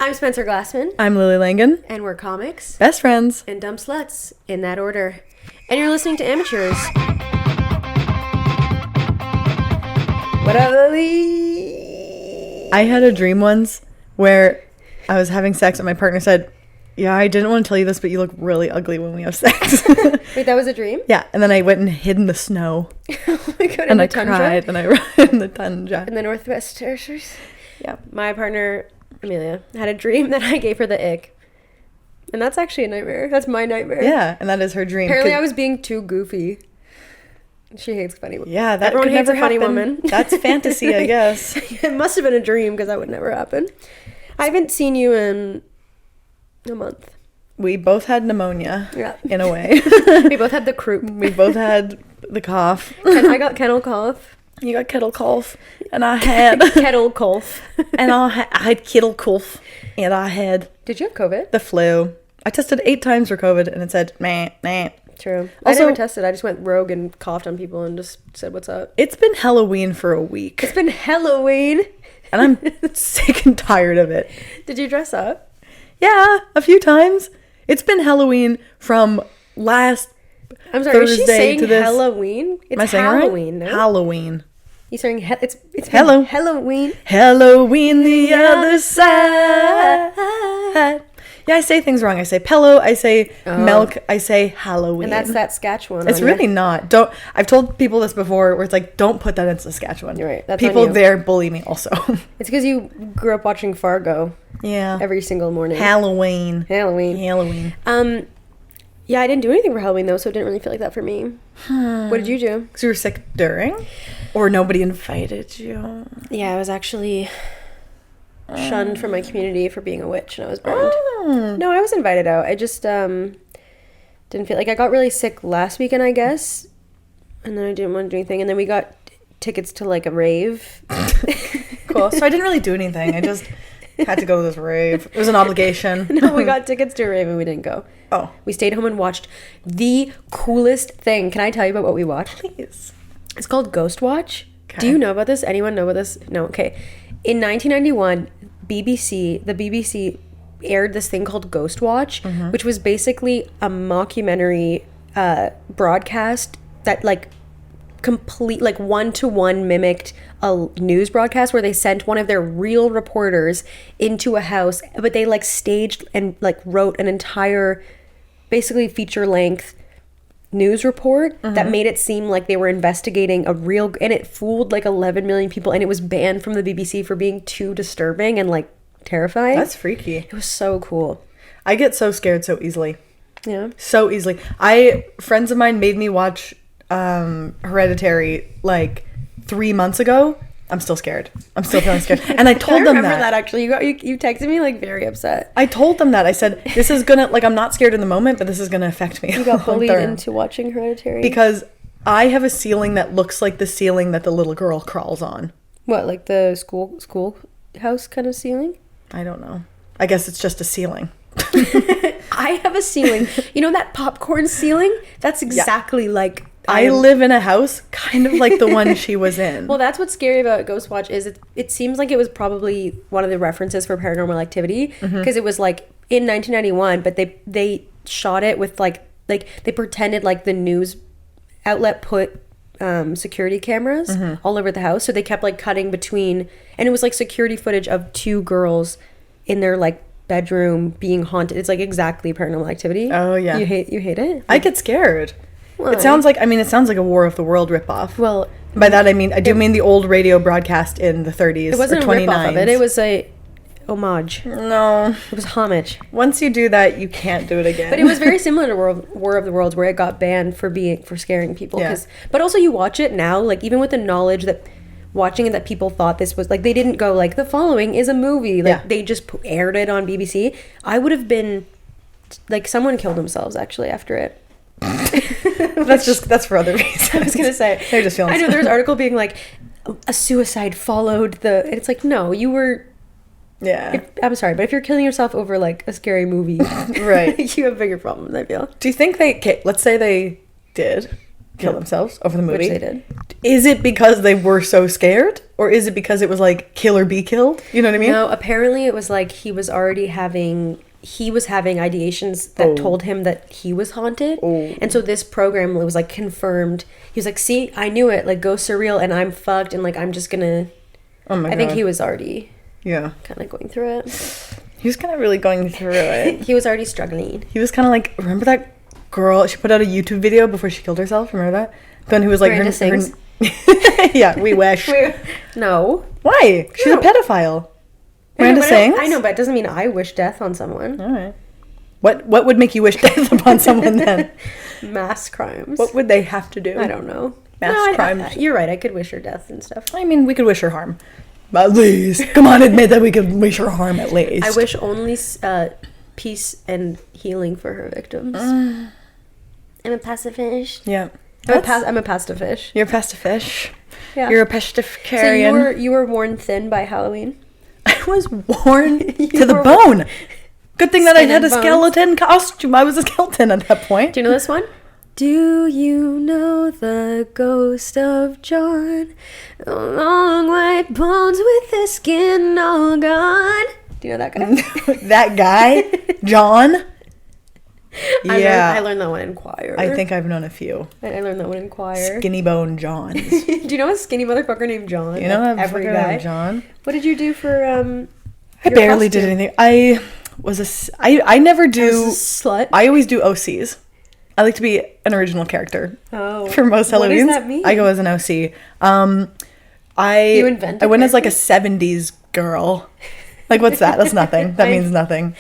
I'm Spencer Glassman. I'm Lily Langan. And we're comics. Best friends. And dumb sluts, in that order. And you're listening to Amateurs. What up, Lily? I had a dream once where I was having sex and my partner said, yeah, I didn't want to tell you this, but you look really ugly when we have sex. Wait, that was a dream? Yeah, and then I went and hid in the snow. Oh my god, and I cried, and I ran in the tundra. In the Northwest Territories? Yeah. My partner, Amelia, had a dream that I gave her the ick. And that's actually a nightmare. That's my nightmare. Yeah, and that is her dream. Apparently I was being too goofy. She hates funny women. Yeah, that Everyone could hates never a funny happen. woman. That's fantasy, I guess. It must have been a dream because that would never happen. I haven't seen you in a month. We both had pneumonia, yeah, in a way. We both had the croup. We both had the cough. And I got kennel cough. You got kettle cough, and I had kettle cough, and I had kettle cough, and I had. Did you have COVID? The flu. I tested 8 times for COVID, and it said meh. True. Also, I never tested. I just went rogue and coughed on people and just said, "What's up?" It's been Hella-Ween for a week. It's been Hella-Ween, and I'm sick and tired of it. Did you dress up? Yeah, a few times. It's been Hella-Ween from last. I'm sorry. Thursday is she saying to this. Hella-Ween? It's Am I saying Halloween. Right? No? Halloween. You're saying it's Hello. Hella-Ween. Hella-Ween the other side. Yeah, I say things wrong. I say pillow. I say milk. I say Halloween. And that's that Saskatchewan. It's really not. Don't. I've told people this before, where it's like, don't put that in Saskatchewan. You're right. That's people there bully me also. It's because you grew up watching Fargo. Yeah. Every single morning. Halloween. Yeah, I didn't do anything for Halloween though, so it didn't really feel like that for me. What did you do? Because you were sick during, or nobody invited you. Yeah, I was actually shunned from my community for being a witch, and I was burned. No, I was invited out. I just didn't feel like I got really sick last weekend, I guess, and then I didn't want to do anything, and then we got tickets to like a rave. Cool. So I didn't really do anything. I just had to go to this rave. It was an obligation. No, we got tickets to a rave and we didn't go. Oh. We stayed home and watched the coolest thing. Can I tell you about what we watched? Please. It's called Ghost Watch. Okay. Do you know about this? Anyone know about this? No. Okay. In 1991, the BBC aired this thing called Ghost Watch, which was basically a mockumentary broadcast that like complete, like one-to-one mimicked a news broadcast where they sent one of their real reporters into a house, but they like staged and like wrote an entire basically feature-length news report that made it seem like they were investigating a real, and it fooled like 11 million people, and it was banned from the BBC for being too disturbing and like terrifying. That's freaky. It was so cool. I get so scared so easily. Yeah. So easily. Friends of mine made me watch Hereditary like 3 months ago. I'm still scared. I'm still feeling scared. And I told them that. I remember that actually. You texted me like very upset. I told them that. I said, this is gonna, like, I'm not scared in the moment, but this is gonna affect me. You got bullied into watching Hereditary? Because I have a ceiling that looks like the ceiling that the little girl crawls on. What, like the schoolhouse kind of ceiling? I don't know. I guess it's just a ceiling. I have a ceiling. You know that popcorn ceiling? That's exactly like... I live in a house kind of like the one she was in. Well, that's what's scary about Ghost Watch is it seems like it was probably one of the references for Paranormal Activity, because it was like in 1991, but they shot it with like they pretended like the news outlet put security cameras all over the house, so they kept like cutting between, and it was like security footage of 2 girls in their like bedroom being haunted. It's like exactly Paranormal Activity. Oh yeah. You hate it? I get scared. Well, it sounds like a War of the World ripoff. Well, by that I mean the old radio broadcast in the 30s. It wasn't or 29s. a ripoff of it. It was a homage. No, it was homage. Once you do that, you can't do it again. But it was very similar to War of the Worlds, where it got banned for scaring people. Yeah. But also you watch it now, like even with the knowledge that watching it that people thought this was like, they didn't go like the following is a movie. Like they just aired it on BBC. I would have been like, someone killed themselves actually after it. that's for other reasons. I was gonna say they're just feeling. I know there's an article being like a suicide followed the. It's like, no, you were. Yeah. I'm sorry, but if you're killing yourself over like a scary movie, right, you have bigger problems. I feel. Do you think let's say they did, kill themselves over the movie. Which they did. Is it because they were so scared? Or is it because it was like kill or be killed? You know what I mean? No, apparently it was like he was having ideations that told him that he was haunted. And so this program was like confirmed. He was like, see, I knew it. Like, ghosts are real and I'm fucked and like I'm just gonna... Oh my God. I think he was already kind of going through it. He was kind of really going through it. He was already struggling. He was kind of like, remember that girl? She put out a YouTube video before she killed herself. Remember that? The one who was like... Yeah, we wish. No. Why? She's a pedophile. Miranda sings? I know, but it doesn't mean I wish death on someone. All right. What would make you wish death upon someone then? Mass crimes. What would they have to do? I don't know. Mass crimes. You're right. I could wish her death and stuff. I mean, we could wish her harm. At least. Come on, admit that we could wish her harm at least. I wish only peace and healing for her victims. I'm a pacifist. Yeah. I'm a pastifish. You're a pastifish. Yeah. You're a pescatarian. So you were worn thin by Halloween? I was worn to the bone. Good thing that I had a skeleton costume. I was a skeleton at that point. Do you know this one? Do you know the ghost of John? The long white bones with the skin all gone. Do you know that guy? That guy? John? Yeah. I learned that one in choir. I think I've known a few. I learned that one in choir. Skinny bone Johns. Do you know a skinny motherfucker named John? You know every guy named John? What did you do for I barely did anything. I never do slut. I always do OCs. I like to be an original character. Oh. For most Halloweens. What does that mean? I go as an OC. You invented I went as like a 70s girl. Like, what's that? That's nothing. That means nothing.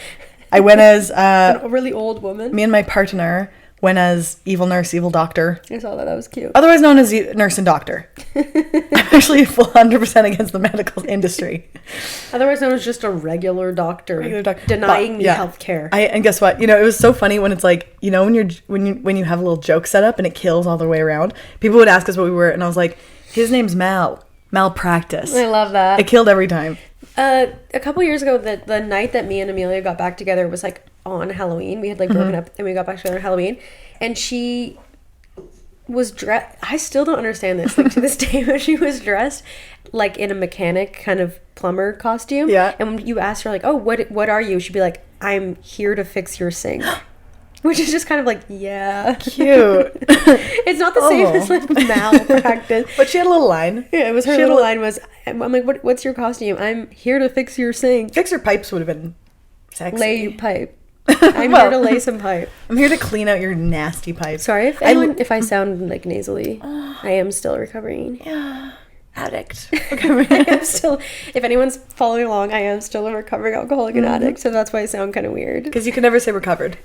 I went as a really old woman. Me and my partner went as evil nurse, evil doctor. I saw that. That was cute. Otherwise known as nurse and doctor. I'm actually full 100% against the medical industry. Otherwise known as just a regular doctor. Denying me health care. And guess what? You know, it was so funny when it's like, you know, when you have a little joke set up and it kills all the way around. People would ask us what we were, and I was like, his name's Malpractice. I love that. It killed every time. A couple years ago, the night that me and Amelia got back together was like on Halloween. We had like broken up and we got back together on Halloween, and she was dressed. I still don't understand this, like to this day, but she was dressed like in a mechanic kind of plumber costume. Yeah. And when you asked her like, "Oh, what are you?" she'd be like, "I'm here to fix your sink." Which is just kind of like, yeah. Cute. It's not the same as like malpractice. But she had a little line. Yeah, it was her little line was, I'm like, what's your costume? I'm here to fix your sink. Fix your pipes would have been sexy. Lay your pipe. I'm here to lay some pipe. I'm here to clean out your nasty pipe. Sorry if I sound like nasally. I am still recovering. Yeah. Addict. I am still, if anyone's following along, I am still a recovering alcoholic and addict, so that's why I sound kind of weird. Because you can never say recovered.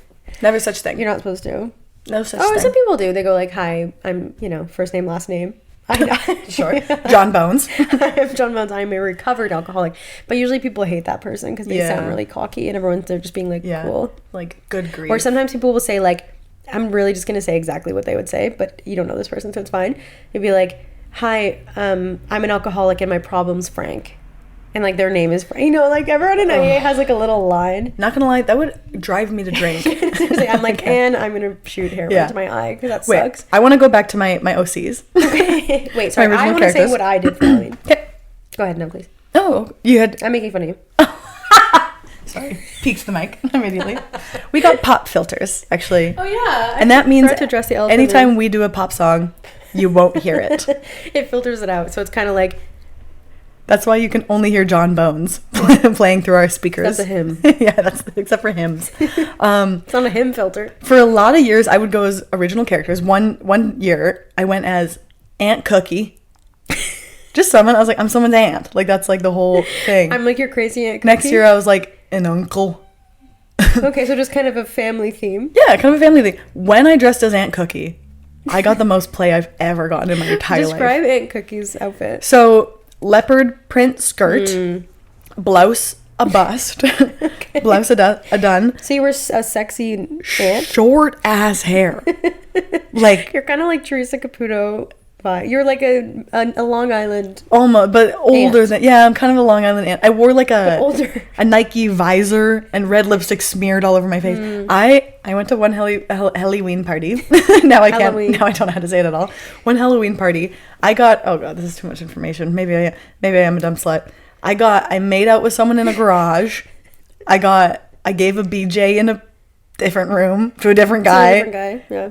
Never such thing. You're not supposed to. No such thing. Oh, some people do. They go like, hi, I'm, first name, last name. Sure. John Bones. I'm John Bones. I'm a recovered alcoholic. But usually people hate that person because they sound really cocky and they're just being like, cool. Like, good grief. Or sometimes people will say like, I'm really just going to say exactly what they would say, but you don't know this person, so it's fine. They'd be like, hi, I'm an alcoholic and my problem's Frank. And like their name is Frank. Like everyone in AA has like a little line. Not gonna lie, that would drive me to drink. Seriously, I'm like, and I'm gonna shoot heroin into my eye because that sucks. I want to go back to my OCs. Okay. Wait, sorry. I want to say what I did for Halloween. Okay. Go ahead, no, please. Oh, you had... I'm making fun of you. Sorry. Peeks the mic immediately. We got pop filters, actually. Oh, yeah. And that means to address the elephant anytime we do a pop song, you won't hear it. It filters it out. So it's kind of like... That's why you can only hear John Bones playing through our speakers. That's a hymn. Yeah, except for hymns. It's on a hymn filter. For a lot of years, I would go as original characters. One year, I went as Aunt Cookie. Just someone. I was like, I'm someone's aunt. Like, that's like the whole thing. I'm like your crazy Aunt Cookie. Next year, I was like an uncle. Okay, so just kind of a family theme. Yeah, kind of a family thing. When I dressed as Aunt Cookie, I got the most play I've ever gotten in my entire life. Describe Aunt Cookie's outfit. So... leopard print skirt, blouse a bust, okay. Blouse a done. So you were a sexy aunt? Short ass hair. Like you're kind of like Teresa Caputo You're like a Long Island. Almost, but older ant. than. Yeah, I'm kind of a Long Island ant. I wore like Older. a Nike visor and red lipstick smeared all over my face. I went to one Hella-Ween party. Now I can't. Hella-Ween. Now I don't know how to say it at all. One Hella-Ween party. I got. Oh god, this is too much information. Maybe I am a dumb slut. I made out with someone in a garage. I gave a BJ in a different room to a different guy. A different guy. Yeah.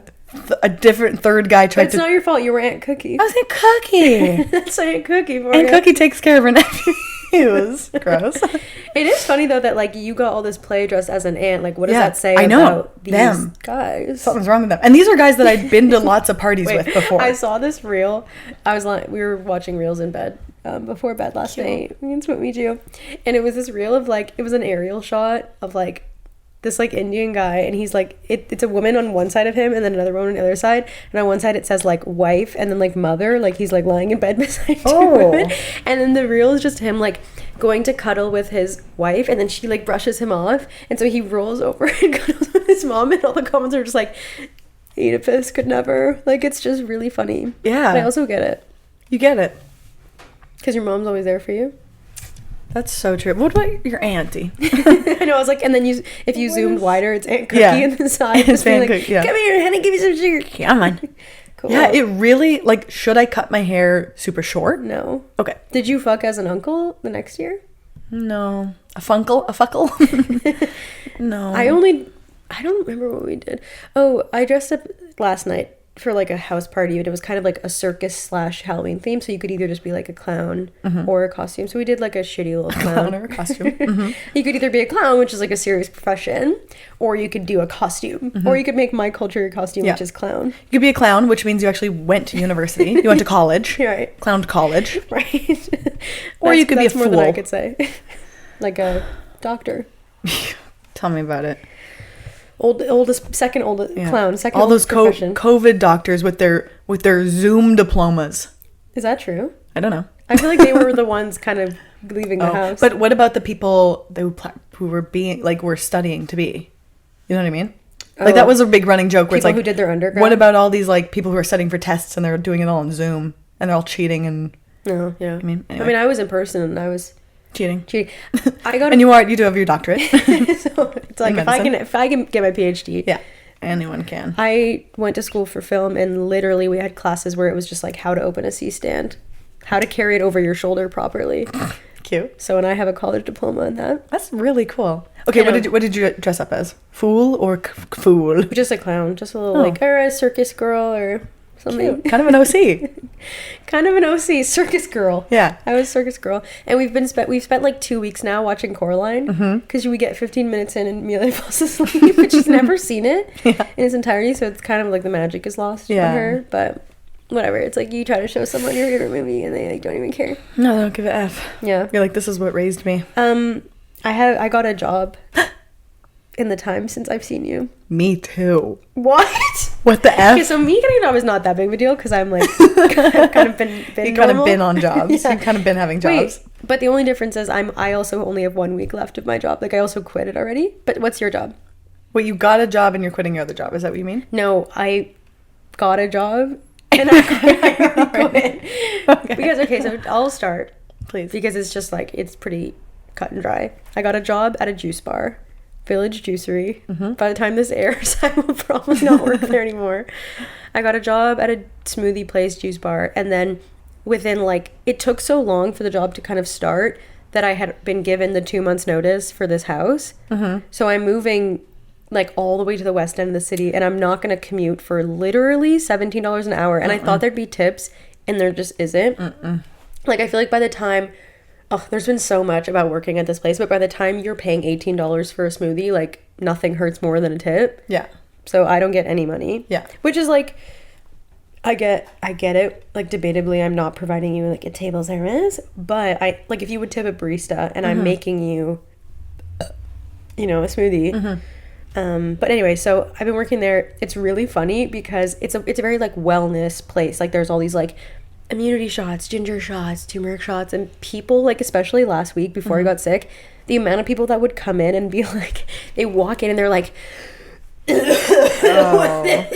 A different third guy tried But it's not your fault. You were Aunt Cookie. I was Aunt Cookie. That's Aunt Cookie for Aunt you. Cookie takes care of her nephew. It was gross. It is funny though that like you got all this play dressed as an ant. Like what does Yeah, that say I know. about these Them. guys? Something's wrong with them. And these are guys that I'd been to lots of parties with before. I saw this reel. We were watching reels in bed before bed last night. It's what we do. And it was this reel of like, it was an aerial shot of like this like Indian guy, and he's like, it's a woman on one side of him and then another woman on the other side, and on one side it says like wife and then like mother, like he's like lying in bed beside two women, and then the reel is just him like going to cuddle with his wife, and then she like brushes him off, and so he rolls over and cuddles with his mom, and all the comments are just like, Oedipus could never. Like it's just really funny. Yeah. But I also get it You get it. because your mom's always there for you. That's so true. What about your auntie? I know. I was like, and then if you zoomed wider, it's Aunt Cookie Yeah. in the side. It's Just being Aunt like, Cookie, yeah. come here, honey, give me some sugar. Come on. Cool. Yeah, it really, like, should I cut my hair super short? No. Okay. Did you fuck as an uncle the next year? No. A fuckle? No. I don't remember what we did. Oh, I dressed up last night for like a house party, and it was kind of like a circus / Halloween theme, so you could either just be like a clown or a costume. So we did like a shitty little clown or a costume. You could either be a clown, which is like a serious profession, or you could do a costume, or you could make my culture your costume, which is clown. You could be a clown, which means you actually went to university. You went to college. Right. Clowned college. Right. Or you could be a more than I fool. could say. Like a doctor. Tell me about it. Second oldest clown, second all those oldest profession. COVID doctors with their Zoom diplomas. Is that true? I don't know. I feel like they were the ones kind of leaving the house. But what about the people who were studying to be? You know what I mean? Like that was a big running joke where people it's like, who did their undergrad. what about all these like people who are studying for tests and they're doing it all on Zoom and they're all cheating and No, yeah. anyway. I mean, I was in person and I was cheating. I got And you do have your doctorate. so it's like if I can get my PhD. Yeah. Anyone can. I went to school for film, and literally we had classes where it was just like how to open a C-stand, how to carry it over your shoulder properly. Cute. So, and I have a college diploma in that. That's really cool. Okay, what did you dress up as? Fool or fool? Just a clown, just a little like, or a circus girl or something. Cute. Kind of an OC. Kind of an OC, circus girl. Yeah. I was circus girl. And we've spent like 2 weeks now watching Coraline, because we get 15 minutes in and Amelia falls asleep, but she's never seen it in its entirety, so it's kind of like the magic is lost for her. But whatever, it's like you try to show someone your favorite movie and they like don't even care. No, they don't give a F. Yeah. You're like, this is what raised me. I got a job in the time since I've seen you. Me too. What? What the F? Okay, so me getting a job is not that big of a deal because I'm like I've kind of been You kind of been on jobs. Yeah. You've kind of been having jobs. Wait, but the only difference is I also only have 1 week left of my job. Like I also quit it already. But what's your job? Wait, you got a job and you're quitting your other job. Is that what you mean? No, I got a job and I quit. Okay. Because okay, so I'll start. Please. Because it's just like it's pretty cut and dry. I got a job at a juice bar, Village Juicery. By the time this airs, I will probably not work there anymore. I got a job at a smoothie place juice bar, and then within like it took so long for the job to kind of start that I had been given the 2 months notice for this house. So I'm moving like all the way to the west end of the city, and I'm not going to commute for literally $17 an hour. And I thought there'd be tips, and there just isn't. Like I feel like by the time there's been so much about working at this place, but by the time you're paying $18 for a smoothie, like nothing hurts more than a tip. Yeah. So I don't get any money. Yeah. Which is like, I get it. Like debatably, I'm not providing you like a table service, but I like if you would tip a barista and I'm making you, a smoothie. But anyway, so I've been working there. It's really funny because it's a very like wellness place. Like there's all these like immunity shots, ginger shots, turmeric shots, and people like, especially last week before I got sick, the amount of people that would come in and be like, they walk in and they're like, Oh.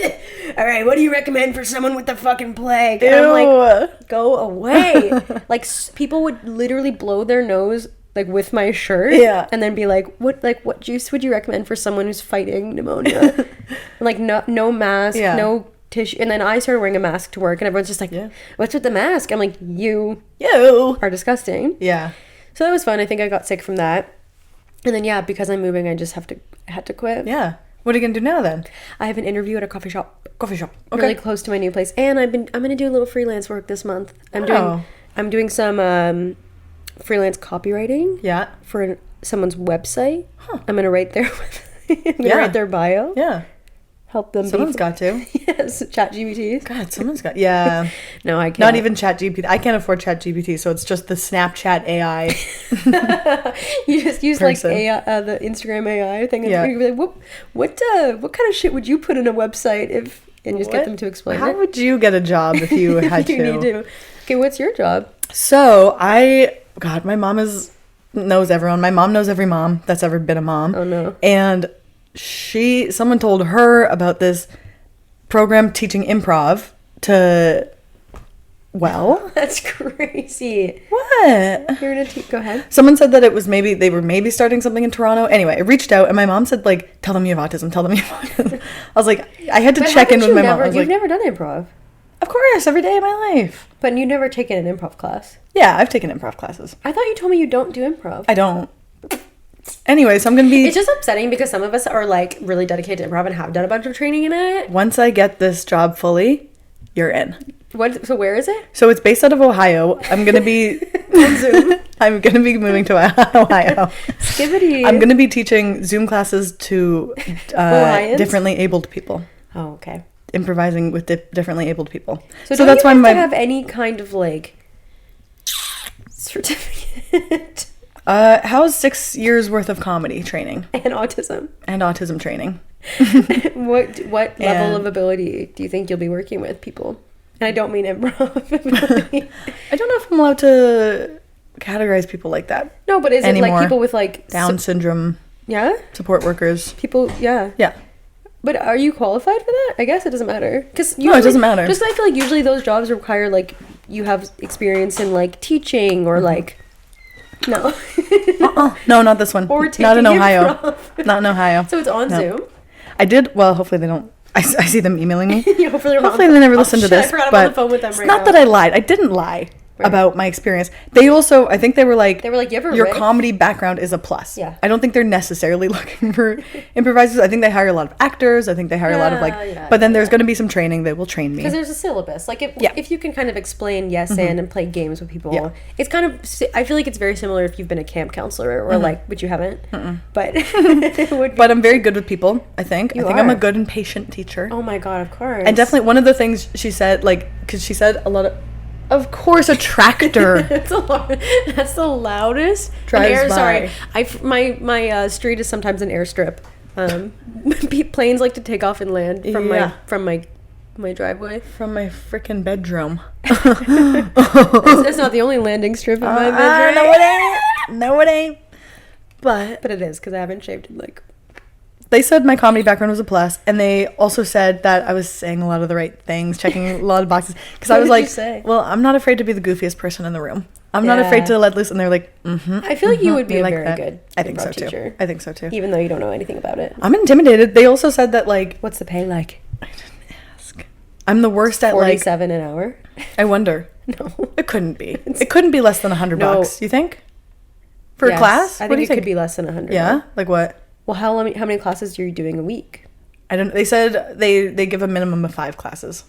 All right, what do you recommend for someone with the fucking plague? Ew. And I'm like, go away. Like, people would literally blow their nose like with my shirt, Yeah. and then be like, what juice would you recommend for someone who's fighting pneumonia? And, like, no mask, Yeah. no tissue. And then I started wearing a mask to work, and everyone's just like, what's with the mask? I'm like, you are disgusting. Yeah. So that was fun. I think I got sick from that. And then, yeah, because I'm moving, I had to quit. Yeah. What are you gonna do now then? I have an interview at a coffee shop. Okay. Really close to my new place. And I'm gonna do a little freelance work this month. I'm doing some freelance copywriting. Yeah. For someone's website. Huh. I'm gonna write their write their bio. Yeah. Help them. Someone's got to. Yes, ChatGPT. God, someone's got. Yeah. No, I can't. Not even ChatGPT. I can't afford ChatGPT, so it's just the Snapchat AI. You just use person. like AI, the Instagram AI thing. And Yeah. you'd be like, what kind of shit would you put in a website if? And just get them to explain How it. would you get a job if you had You to? need to. Okay, what's your job? So my mom knows everyone. My mom knows every mom that's ever been a mom. Oh no. And someone told her about this program teaching improv to, well, That's crazy. what? You're gonna go ahead. Someone said that they were maybe starting something in Toronto. Anyway, I reached out and my mom said, like, tell them you have autism. I was like, I had to check in with my mom. I was You've like, never done improv, of course, every day of my life. but you've never taken an improv class. Yeah, I've taken improv classes. I thought you told me you don't do improv. I don't. Anyway, so I'm going to be... It's just upsetting because some of us are like really dedicated to improv and have done a bunch of training in it. Once I get this job fully, you're in. What? So where is it? So it's based out of Ohio. I'm going to be... On Zoom. I'm going to be moving to Ohio. Skibbity. I'm going to be teaching Zoom classes to Ohioans? differently abled people. Oh, okay. Improvising with differently abled people. So that's you why have to have any kind of like certificate how's 6 years worth of comedy training and autism. and autism training? What level of ability do you think you'll be working with people? And I don't mean improv ability. I don't know if I'm allowed to categorize people like that. No, but is anymore. it like people with like Down syndrome yeah? support workers. People, yeah. Yeah. But are you qualified for that? I guess it doesn't matter. No, it doesn't matter. Just I feel like usually those jobs require like you have experience in like teaching or like no. No, not this one. Or taking not in Ohio. improv. Not in Ohio. So it's on Zoom. I did. Well, hopefully they don't. I see them emailing me. Yeah, hopefully Hopefully they never listen to this. I forgot I'm but on the phone with them it's right not now. that I lied. I didn't lie about my experience. They also, I think they were like, you ever your read? comedy background is a plus. Yeah. I don't think they're necessarily looking for improvisers. I think they hire a lot of actors. I think they hire a lot of but then there's going to be some training. They will train me. Because there's a syllabus. Like if you can kind of explain yes and play games with people, it's kind of, I feel like it's very similar if you've been a camp counselor or like, which you haven't, but it would be. But I'm very good with people, I think. I think I'm are. a good and patient teacher. Oh my God, of course. And definitely one of the things she said, like, because she said a lot of course, a tractor. That's the loudest. Drives by. Sorry, my street is sometimes an airstrip. Planes like to take off and land from my driveway. From my freaking bedroom. It's not the only landing strip in my bedroom. No, it ain't. No, it ain't. But it is because I haven't shaved in like. They said my comedy background was a plus, and they also said that I was saying a lot of the right things, checking a lot of boxes. Because I was like, well, I'm not afraid to be the goofiest person in the room. I'm not afraid to let loose. And they're like, I feel like you would be a very good I think so teacher. too. I think so too. Even though you don't know anything about it. I'm intimidated. They also said that like, what's the pay like? I didn't ask. I'm the worst at like 47 an hour. I wonder. No, it couldn't be. It couldn't be less than $100. You think? For a class? I think it could be less than 100. Yeah. Like what? Well, how many classes are you doing a week? I don't. They said they give a minimum of 5 classes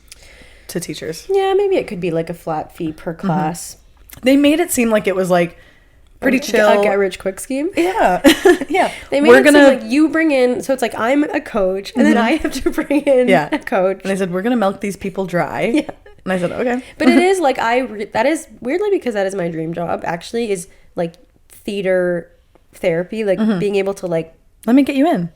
to teachers. Yeah, maybe it could be like a flat fee per class. They made it seem like it was like pretty chill. A get rich quick scheme. Yeah, yeah. They made it seem like you bring in. So it's like I'm a coach, and then I have to bring in a coach. And they said we're gonna milk these people dry. Yeah. And I said okay. But it is like that is weirdly because that is my dream job. Actually, is like theater therapy, like being able to like. Let me get you in.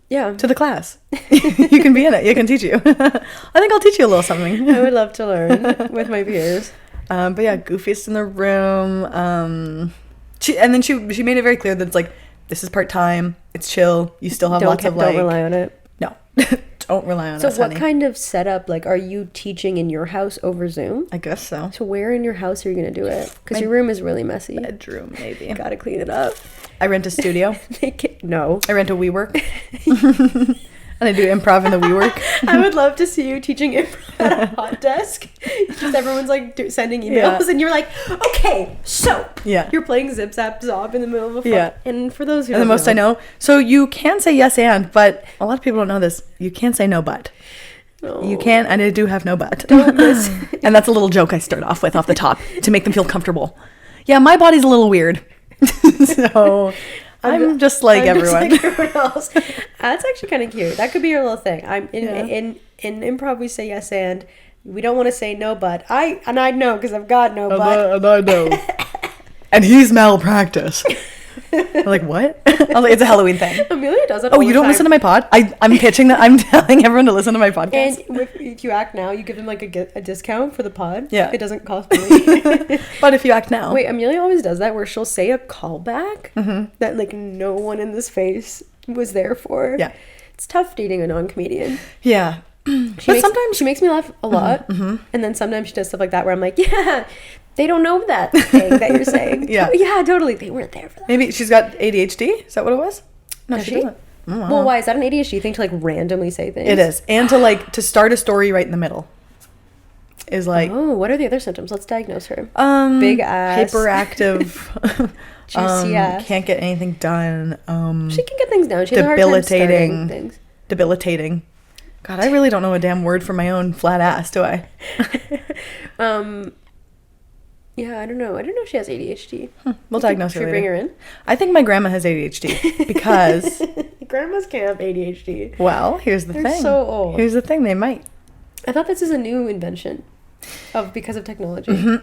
Yeah. To the class. You can be in it. You can teach you. I think I'll teach you a little something. I would love to learn with my peers. But yeah, goofiest in the room. She made it very clear that it's like, this is part-time. It's chill. You still have lots of like... Don't rely on it. No. Don't rely on So us, what honey. kind of setup, like, are you teaching in your house over Zoom? I guess so. So where in your house are you going to do it? Because My your room is really messy. Bedroom, maybe. Gotta clean it up. I rent a studio. No. I rent a WeWork. And I do improv in the WeWork. I would love to see you teaching improv at a hot desk. Just everyone's like sending emails, Yeah. and you're like, okay, so Yeah. you're playing Zip Zap Zop in the middle of a fuck. Yeah. And for those who And the don't most I know. So you can say yes and, but a lot of people don't know this. You can't say no but. No. You can, and I do have no but. Don't miss. And that's a little joke I start off with off the top to make them feel comfortable. Yeah, my body's a little weird. So I'm just like I'm everyone. just like everyone else. That's actually kind of cute. That could be your little thing. I'm in improv. We say yes and we don't want to say no, but I know because I've got no but. And I know. And he's malpractice. I'm like, what? I was like, it's a Hella-Ween thing. Amelia does it. Oh, all you the don't time. listen to my pod? I'm pitching that. I'm telling everyone to listen to my podcast. And if you act now, you give them like a discount for the pod. Yeah. It doesn't cost money. But if you act now. Wait, Amelia always does that where she'll say a callback that like no one in the space was there for. Yeah. It's tough dating a non-comedian. Yeah. Sometimes she makes me laugh a lot. And then sometimes she does stuff like that where I'm like, yeah, they don't know that thing that you're saying. Yeah. Yeah, totally. They weren't there for that. Maybe she's got ADHD? Is that what it was? No, Does she she? doesn't. Well, why is that an ADHD thing to like randomly say things? It is. And to start a story right in the middle is like Oh, what are the other symptoms? Let's diagnose her. big ass. hyperactive, Juicy ass. can't get anything done. She can get things down. She has a hard time starting Debilitating. things. Debilitating. God, I really don't know a damn word for my own flat ass, do I? Yeah, I don't know. I don't know if she has ADHD. We'll diagnose her Should we later. bring her in? I think my grandma has ADHD because, Grandmas can't have ADHD. well, here's the They're thing. so old. Here's the thing, they might. I thought this is a new invention because of technology.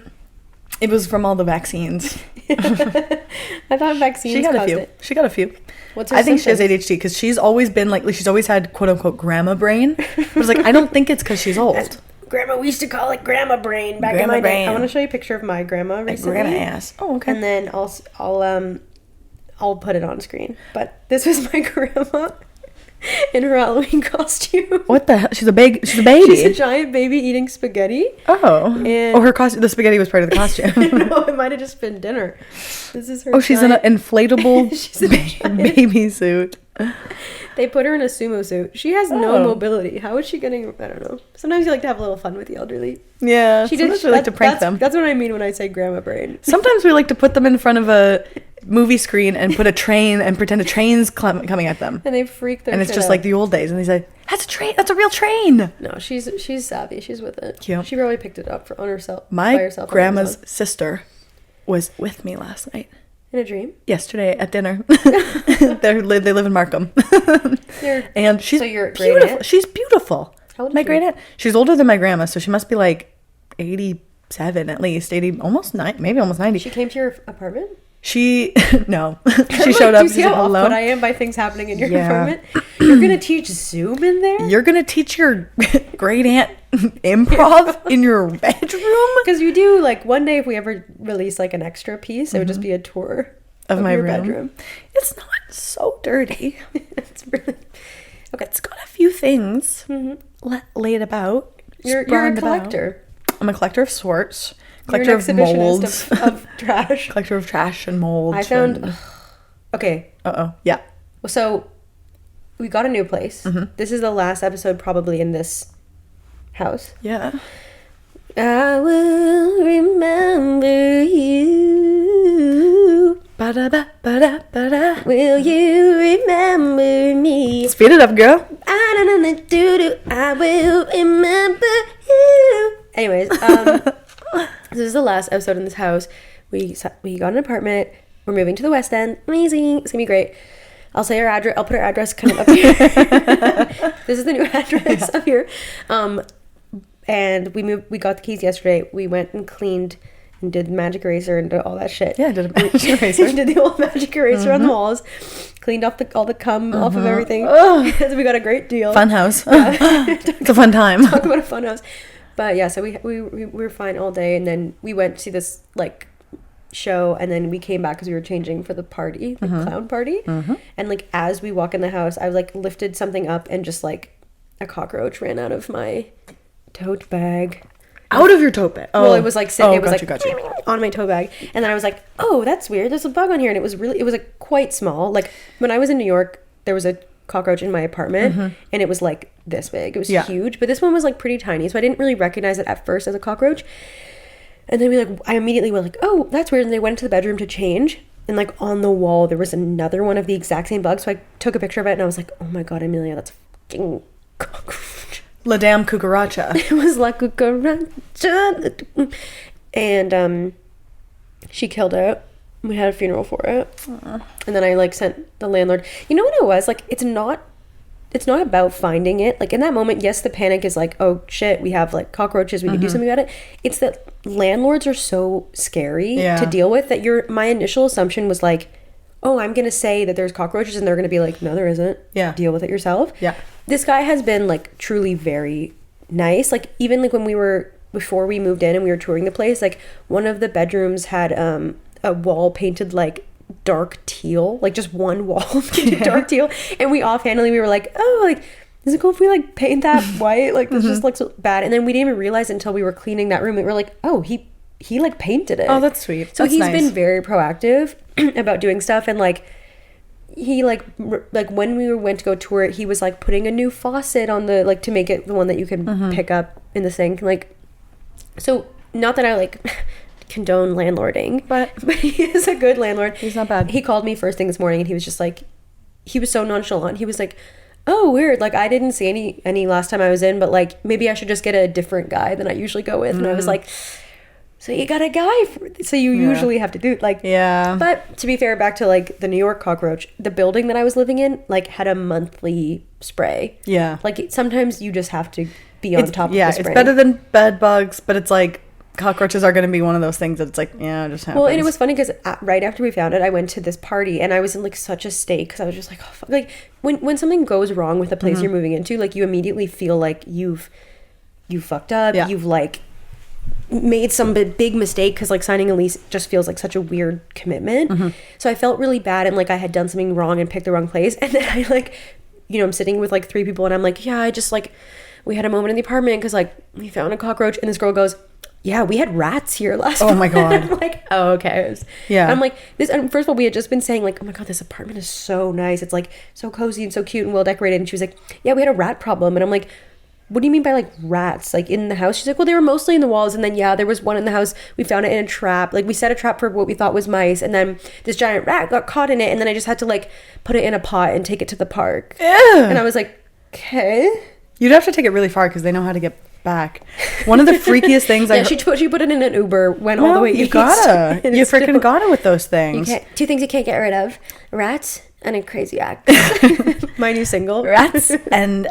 It was from all the vaccines. I thought vaccines She got a caused few. it. She got a few. What's her I think she has symptoms? ADHD because she's always been like she's always had quote unquote grandma brain. But it's like I don't think it's because she's old. Grandma, we used to call it grandma brain back in Grandma my day. brain. I want to show you a picture of my grandma recently. Grandma ass. Oh, okay. And then I'll put it on screen. But this was my grandma in her Halloween costume. What the hell? She's a baby. She's a giant baby eating spaghetti. Oh. And- Oh, her costume. The spaghetti was part of the costume. No, it might have just been dinner. This is her. Oh, she's in an giant- inflatable She's in a giant- baby suit. They put her in a sumo suit. She has no Oh. mobility. How is she getting? I don't know. Sometimes you like to have a little fun with the elderly. Yeah. She Sometimes did. we like to prank them. That's what I mean when I say grandma brain. Sometimes we like to put them in front of a movie screen and put a train and pretend a train's coming at them. And they freak their And it's shit just out. like the old days. And they say, that's a train. That's a real train. No, she's savvy. She's with it. Cute. She probably picked it up on herself. by My herself on grandma's Amazon. sister was with me last night. In a dream. Yesterday at dinner. They live in Markham. And she's So your great beautiful. aunt? She's beautiful. How old is My she? great aunt. She's older than my grandma, so she must be like 87 at least. 80, almost 90, maybe almost 90. She came to your apartment. She no. I'm She like, showed Do up. you She see said how hello. awkward I am by things happening in your Yeah. apartment? You're gonna teach Zoom in there? You're gonna teach your great aunt improv in your bedroom Because you do like one day if we ever release like an extra piece, it would just be a tour of my your room. bedroom. It's not so dirty. It's really okay. It's got a few things laid about. You're a sprawned about. collector. I'm a collector of sorts. You're Collector an of exhibitionist molds. of trash. Collector of trash and molds. I found. Okay, Yeah. so we got a new place. This is the last episode probably in this house. Yeah. I will remember you. Ba-da-ba, ba-da, ba-da. Will you remember me? Speed it up, girl. I will remember you. Anyways, this is the last episode in this house. We got an apartment. We're moving to the West End. Amazing. It's gonna be great. I'll say our address. I'll put our address kind of up here. This is the new address up here. And we got the keys yesterday. We went and cleaned and did magic eraser and did all that shit. Yeah, I did a magic eraser. We did the old magic eraser on the walls. Cleaned off all the cum off of everything. Ugh. So we got a great deal. Fun house. It's a fun time. Talk about a fun house. But yeah, so we were fine all day, and then we went to see this like show, and then we came back because we were changing for the party, the clown party. And like as we walk in the house, I like lifted something up and just like a cockroach ran out of my tote bag. Out of your tote bag? Well, it was like sitting. It was got like on my tote bag, and then I was like, "Oh, that's weird. There's a bug on here." And it was like quite small. Like when I was in New York, there was a cockroach in my apartment, and it was like this big. It was huge, but this one was like pretty tiny, so I didn't really recognize it at first as a cockroach. And then I immediately went like, "Oh, that's weird." And they went into the bedroom to change, and like on the wall there was another one of the exact same bug. So I took a picture of it, and I was like, "Oh my god, Amelia, that's a fucking cockroach." La Dame Cucaracha. It was like cucaracha. And she killed it. We had a funeral for it. Aww. And then I like sent the landlord. You know what it was? Like it's not about finding it. Like in that moment, yes, the panic is like, oh shit, we have like cockroaches, we can do something about it. It's that landlords are so scary to deal with that my initial assumption was like, oh, I'm gonna say that there's cockroaches, and they're gonna be like, no, there isn't. Yeah. Deal with it yourself. Yeah. This guy has been like truly very nice. Like even like before we moved in and we were touring the place, like one of the bedrooms had a wall painted like dark teal, like just one wall painted dark teal, and we were like, oh, like is it cool if we like paint that white? Like this just looks so bad. And then we didn't even realize until we were cleaning that room that we were like, oh, he like painted it. Oh, that's sweet. So he's been very proactive about doing stuff, and like he like when we went to go tour it, he was like putting a new faucet on the like to make it the one that you can pick up in the sink. Like, so not that I like condone landlording, but he is a good landlord. He's not bad. He called me first thing this morning, and he was just like, he was so nonchalant. He was like, oh, weird, like I didn't see any last time I was in, but like maybe I should just get a different guy than I usually go with. And I was like, so you got a guy so you usually have to do like, but to be fair, back to like the New York cockroach, the building that I was living in like had a monthly spray. Like sometimes you just have to be on top of the spray. It's better than bed bugs, but it's like cockroaches are going to be one of those things that it's like, it just happens. Well, and it was funny because right after we found it, I went to this party, and I was in like such a state because I was just like, oh fuck. Like when something goes wrong with the place you're moving into, like you immediately feel like you fucked up. You've like made some big mistake, because like signing a lease just feels like such a weird commitment. So I felt really bad, and like I had done something wrong and picked the wrong place. And then I like, I'm sitting with like 3 people, and I'm like, I just like, we had a moment in the apartment because like we found a cockroach, and this girl goes, yeah, we had rats here last night. Oh my god. I'm like, oh, okay. And I'm like, and first of all, we had just been saying like, oh my god, this apartment is so nice, it's like so cozy and so cute and well decorated. And she was like, yeah, we had a rat problem. And I'm like, what do you mean by like rats, like in the house? She's like, well, they were mostly in the walls, and then there was one in the house. We found it in a trap. Like we set a trap for what we thought was mice, and then this giant rat got caught in it, and then I just had to like put it in a pot and take it to the park. And I was like, okay. You'd have to take it really far because they know how to get back. One of the freakiest things she put it in an Uber, went all the way you east. You freaking gotta with those things. Two things you can't get rid of: rats and a crazy ex. My new single, rats and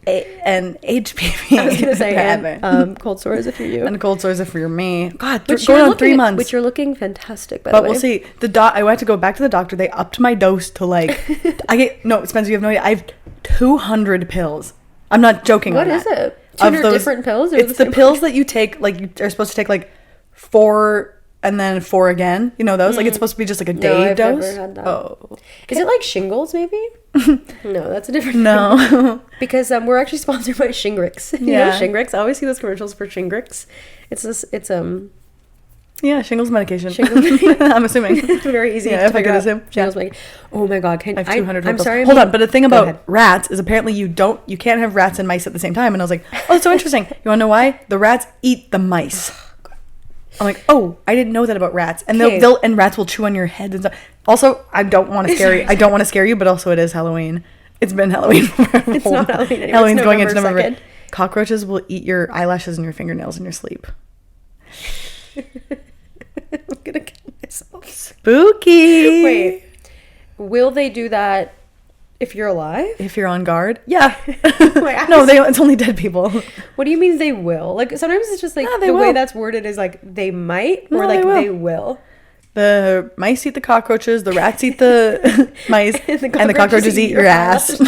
HPV. I was gonna say and, cold sores if you're you, and cold sores if you're me. God, you're going on 3 months. Which you're looking fantastic, by the way. But we'll see. I went to go back to the doctor. They upped my dose to like Spencer, you have no idea. I have 200 pills. I'm not joking. What is it? 200 different pills? It's the pills that you take, like you are supposed to take like 4 and then 4 again. You know those? Like it's supposed to be just like a day dose. Never had that. Oh. Is it like shingles maybe? No, that's a different No. Because we're actually sponsored by Shingrix. You know Shingrix? I always see those commercials for Shingrix. Yeah, shingles medication. I'm assuming. It's very easy to figure out. Shingles medication. Oh my god, I have 200 I'm sorry. Hold on, but the thing about rats is apparently you can't have rats and mice at the same time. And I was like, oh, that's so interesting. You want to know why? The rats eat the mice. I'm like, oh, I didn't know that about rats. And and rats will chew on your head and stuff. Also, I don't want to scare you. I don't want to scare you, but also it is Halloween. It's been Halloween for It's not Halloween anymore. Halloween's going into November 2nd. Cockroaches will eat your eyelashes and your fingernails in your sleep. I'm gonna kill myself. Spooky. Wait, will they do that if you're alive? If you're on guard? Yeah. No, it's only dead people. What do you mean they will? Like sometimes it's just like the way that's worded is like they might or like they will. The mice eat the cockroaches, the rats eat the mice, and the cockroaches eat your ass.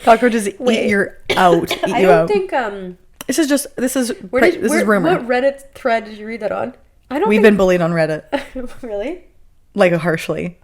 Cockroaches eat you out. I don't think This is rumor. What Reddit thread did you read that on? We've been bullied on Reddit. Really? Like harshly.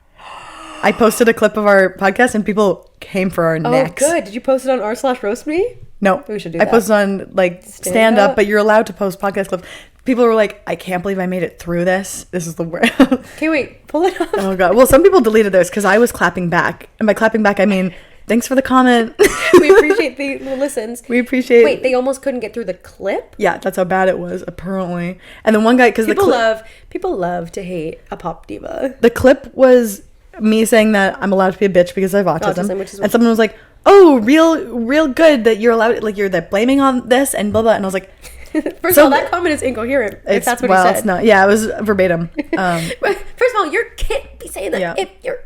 I posted a clip of our podcast and people came for our necks. Oh, good. Did you post it on r/roast me? No. We should do I that. posted on like stand up, but you're allowed to post podcast clips. People were like, I can't believe I made it through this. This is the worst. Okay, wait. Pull it up. Oh, God. Well, some people deleted theirs because I was clapping back. And by clapping back, I mean, thanks for the comment. We appreciate the listens. We appreciate. Wait, they almost couldn't get through the clip? Yeah, that's how bad it was, apparently. And then one guy, because People love to hate a pop diva. the clip was me saying that I'm allowed to be a bitch because I have autism. Which is and someone was like, oh, real good that you're allowed, like, you're that blaming on this and blah, blah. And I was like, First of all, that comment is incoherent. If that's what he said. It's not. Yeah, it was verbatim. First of all, you can't be saying that. Yeah. If you're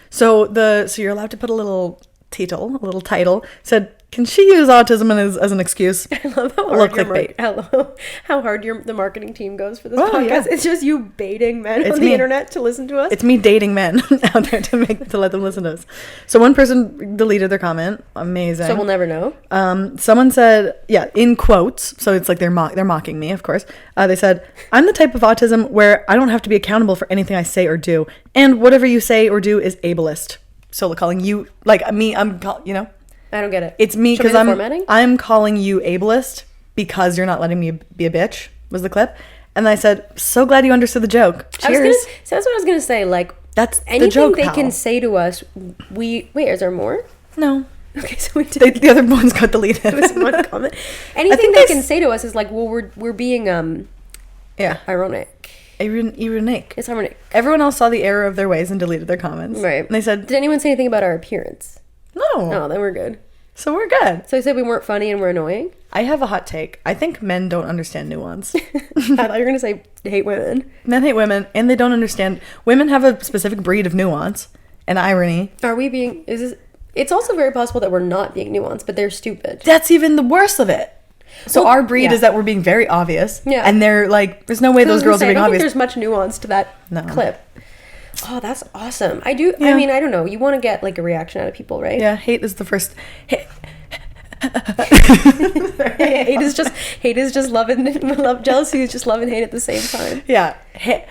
So you're allowed to put a little title. Said, can she use autism as an excuse? I love how hard how hard the marketing team goes for this podcast. Yeah. It's just you baiting men on the internet to listen to us. It's me dating men out there to let them listen to us. So one person deleted their comment. Amazing. So we'll never know. Someone said, yeah, in quotes. So it's like they're mocking me, of course. They said, I'm the type of autism where I don't have to be accountable for anything I say or do, and whatever you say or do is ableist. So calling you like me, I don't get it. It's me because I'm calling you ableist because you're not letting me be a bitch, was the clip. And I said, so glad you understood the joke. Cheers. So that's what I was gonna say. Like, that's anything the joke, they can say to us. Wait, is there more? No. Okay, so we did. The other ones got deleted. It was one comment. Anything they can say to us is like, well, we're being ironic. Ironic. It's ironic. Everyone else saw the error of their ways and deleted their comments. Right. And they said, did anyone say anything about our appearance? No. Oh, then we're good. So we're good. So they said we weren't funny and we're annoying? I have a hot take. I think men don't understand nuance. I thought you were going to say hate women. Men hate women, and they don't understand. Women have a specific breed of nuance and irony. It's also very possible that we're not being nuanced, but they're stupid. That's even the worst of it. So our breed is that we're being very obvious. Yeah. And they're like, there's no way those girls are being obvious. I don't think there's much nuance to that clip. Oh, that's awesome. I do. Yeah. I mean, I don't know. You want to get like a reaction out of people, right? Yeah. Hate is the first. Hate is just love and love. Jealousy is just love and hate at the same time. Yeah. Hate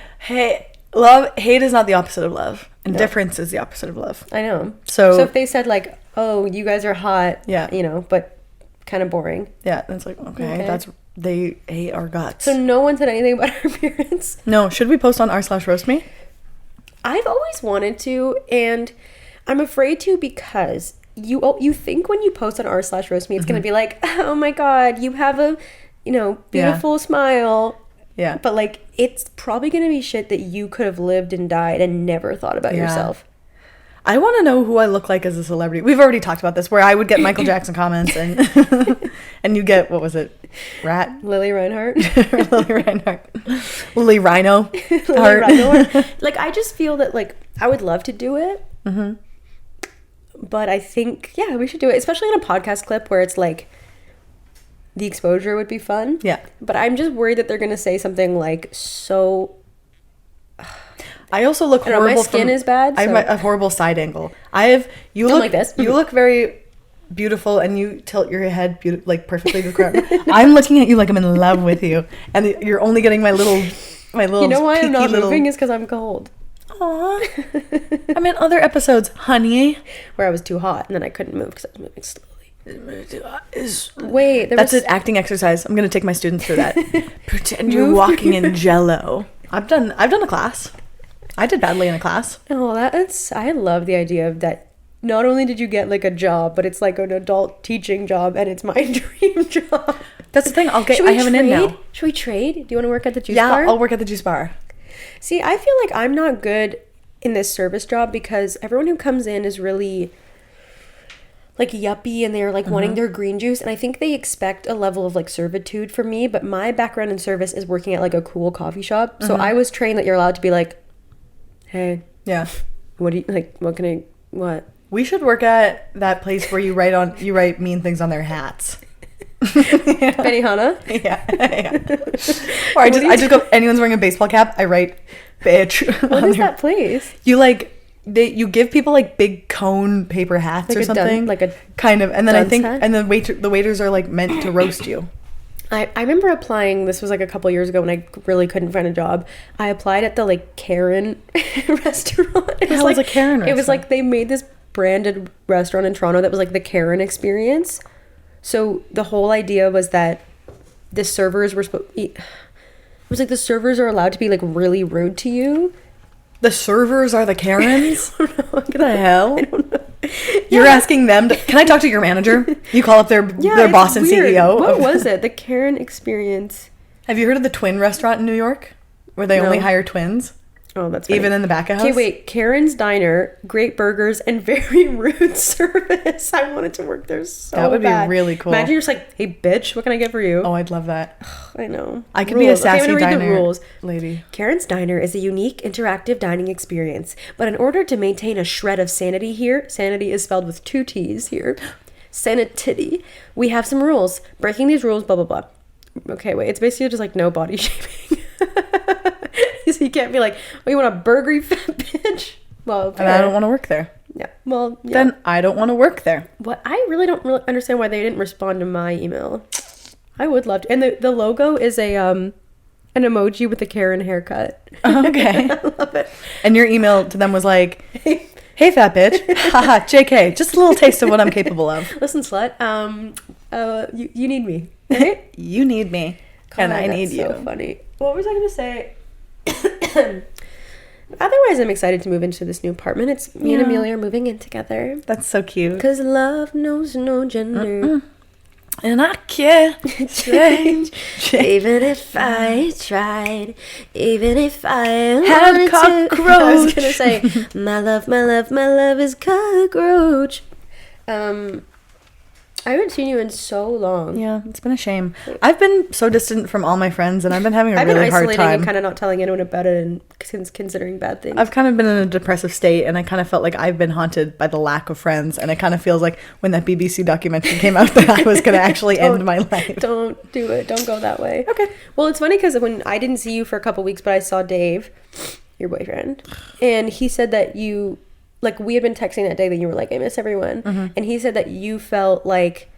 is not the opposite of love. Indifference is the opposite of love. I know. So if they said like, oh, you guys are hot. Yeah. But kind of boring. Yeah. It's like, okay. They hate our guts. So no one said anything about our appearance. No. Should we post on r/roast me? I've always wanted to, and I'm afraid to because you think when you post on r/roast me, it's gonna be like, oh my god, you have a beautiful smile. Yeah. But like, it's probably gonna be shit that you could have lived and died and never thought about yourself. I want to know who I look like as a celebrity. We've already talked about this, where I would get Michael Jackson comments and and you get, what was it? Lily Reinhart. Lily Rhino. Like, I just feel that like I would love to do it. Mm-hmm. But I think, yeah, we should do it, especially in a podcast clip where it's like the exposure would be fun. Yeah. But I'm just worried that they're going to say something like so... I also look horrible. My skin is bad. I have a horrible side angle. You look like this. You look very beautiful, and you tilt your head like perfectly to the ground. I'm looking at you like I'm in love with you, and you're only getting my little. You know why I'm not moving is because I'm cold. Aww. I'm in other episodes, honey, where I was too hot, and then I couldn't move because I was moving slowly. Wait, that's an acting exercise. I'm gonna take my students through that. Pretend you're walking in Jello. I've done a class. I did badly in a class. Oh, I love the idea of that. Not only did you get like a job, but it's like an adult teaching job, and it's my dream job. That's the thing. I have an in now. Should we trade? Do you want to work at the juice bar? Yeah, I'll work at the juice bar. See, I feel like I'm not good in this service job because everyone who comes in is really like yuppie, and they're like wanting their green juice, and I think they expect a level of like servitude from me, but my background in service is working at like a cool coffee shop. So I was trained that you're allowed to be like, hey, yeah, what we should work at that place where you write mean things on their hats. Benihana. Yeah. Or I just go, anyone's wearing a baseball cap, I write bitch. What is that place? You give people like big cone paper hats, like, or something, like a kind of, and then I think hat? and the waiters are like meant to roast you. I remember applying, this was like a couple years ago when I really couldn't find a job. I applied at the like Karen restaurant. It was How like was a Karen It was restaurant? like they made this branded restaurant in Toronto that was like the Karen experience. So the whole idea was that the servers were supposed it was like the servers are allowed to be like really rude to you. The servers are the Karens? I don't know. What the hell? I don't know. You're asking them to, can I talk to your manager? You call up their It's boss and weird. CEO. What was it? The Karen experience. Have you heard of the Twin restaurant in New York? Where they No. only hire twins? Oh, that's funny. Even in the back of house? Okay, wait. Karen's Diner, great burgers, and very rude service. I wanted to work there so That would be bad. really cool. Imagine you're just like, hey, bitch, what can I get for you? Oh, I'd love that. I know. I could be a Rules. Okay, I'm sassy gonna read diner the rules. lady. Karen's Diner is a unique, interactive dining experience. But in order to maintain a shred of sanity here, sanity is spelled with 2 T's here, sanity, we have some rules. Breaking these rules, blah, blah, blah. Okay, wait. It's basically just like no body shaming. So you can't be like, oh, you want a burger, you fat bitch? Well, And I don't want to work there. Yeah. Well, yeah. Then I don't want to work there. What I really don't really understand why they didn't respond to my email. I would love to. And the logo is an emoji with a Karen haircut. Okay. I love it. And your email to them was like, hey, fat bitch. Haha, JK. Just a little taste of what I'm capable of. Listen, slut. You need me. Right? You need me. And I need you. So funny. What was I going to say? Otherwise, I'm excited to move into this new apartment. It's me and Yeah. Amelia are moving in together. That's so cute. Because love knows no gender. And I can't Change. Even if I tried, even if I Had wanted cockroach. to. I was gonna say, my love, my love, my love is cockroach. I haven't seen you in so long. Yeah, it's been a shame. I've been so distant from all my friends, and I've been having a I've been really hard isolating time. and kind of not telling anyone about it, and considering bad things. I've kind of been in a depressive state, and I kind of felt like I've been haunted by the lack of friends, and it kind of feels like when that BBC documentary came out that I was going to actually end my life. Don't do it. Don't go that way. Okay. Well, it's funny because when I didn't see you for a couple weeks, but I saw Dave, your boyfriend, and he said that you, like, we had been texting that day that you were like, I miss everyone, and he said that you felt like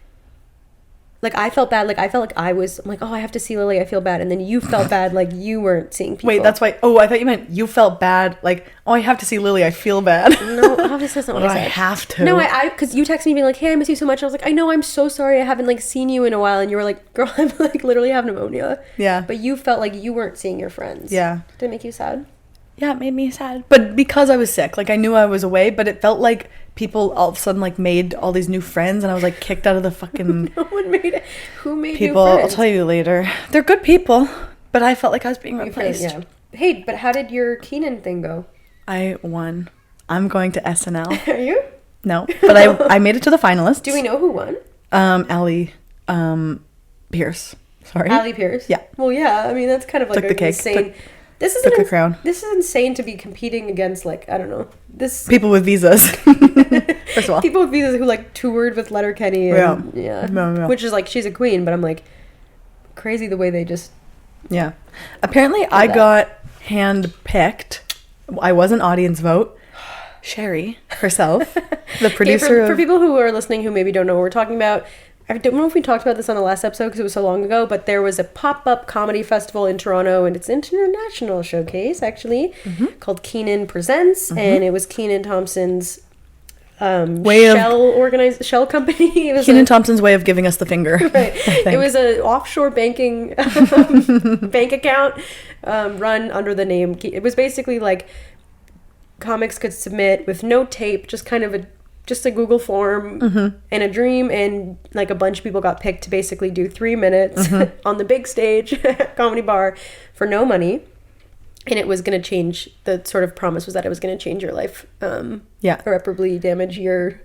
I felt bad. Like, I felt like I'm like, oh, I have to see Lily. I feel bad. And then you felt bad like you weren't seeing people. Wait, that's why. Oh, I thought you meant you felt bad. Like, oh, I have to see Lily. I feel bad. No, obviously that's not what I I said. have to. No, I because you texted me being like, hey, I miss you so much. And I was like, I know, I'm so sorry. I haven't, like, seen you in a while. And you were like, girl, I'm, like, literally have pneumonia. Yeah. But you felt like you weren't seeing your friends. Yeah. Did it make you sad? Yeah, it made me sad. But because I was sick, like, I knew I was away, but it felt like people all of a sudden, like, made all these new friends, and I was, like, kicked out of the fucking No one made it. Who made people. new I'll friends? tell you later. They're good people, but I felt like I was being You feel- replaced. yeah. Hey, but how did your Keenan thing go? I won. I'm going to SNL. Are you? No, but I made it to the finalists. Do we know who won? Allie Pierce. Sorry. Allie Pierce. Yeah. Well, yeah. I mean, that's kind of like Took the cake. insane. This is took the crown. This is insane to be competing against, like, I don't know. This People with visas. First of all. people with visas who, like, toured with Letterkenny and yeah. Yeah. Which is like, she's a queen, but I'm like, crazy the way they just Yeah. Apparently, I that. got hand-picked. I was an audience vote. Sherry herself, the producer for of... people who are listening who maybe don't know what we're talking about, I don't know if we talked about this on the last episode because it was so long ago, but there was a pop-up comedy festival in Toronto, and it's an international showcase, actually, called Keenan Presents, and it was Keenan Thompson's shell company. It was Kenan Thompson's way of giving us the finger. Right. It was an offshore banking bank account run under the name. It was basically like comics could submit with no tape, just kind of just a Google form and a dream, and like a bunch of people got picked to basically do 3 minutes on the big stage comedy bar for no money. And it was going to change, the sort of promise was that it was going to change your life. Irreparably damage your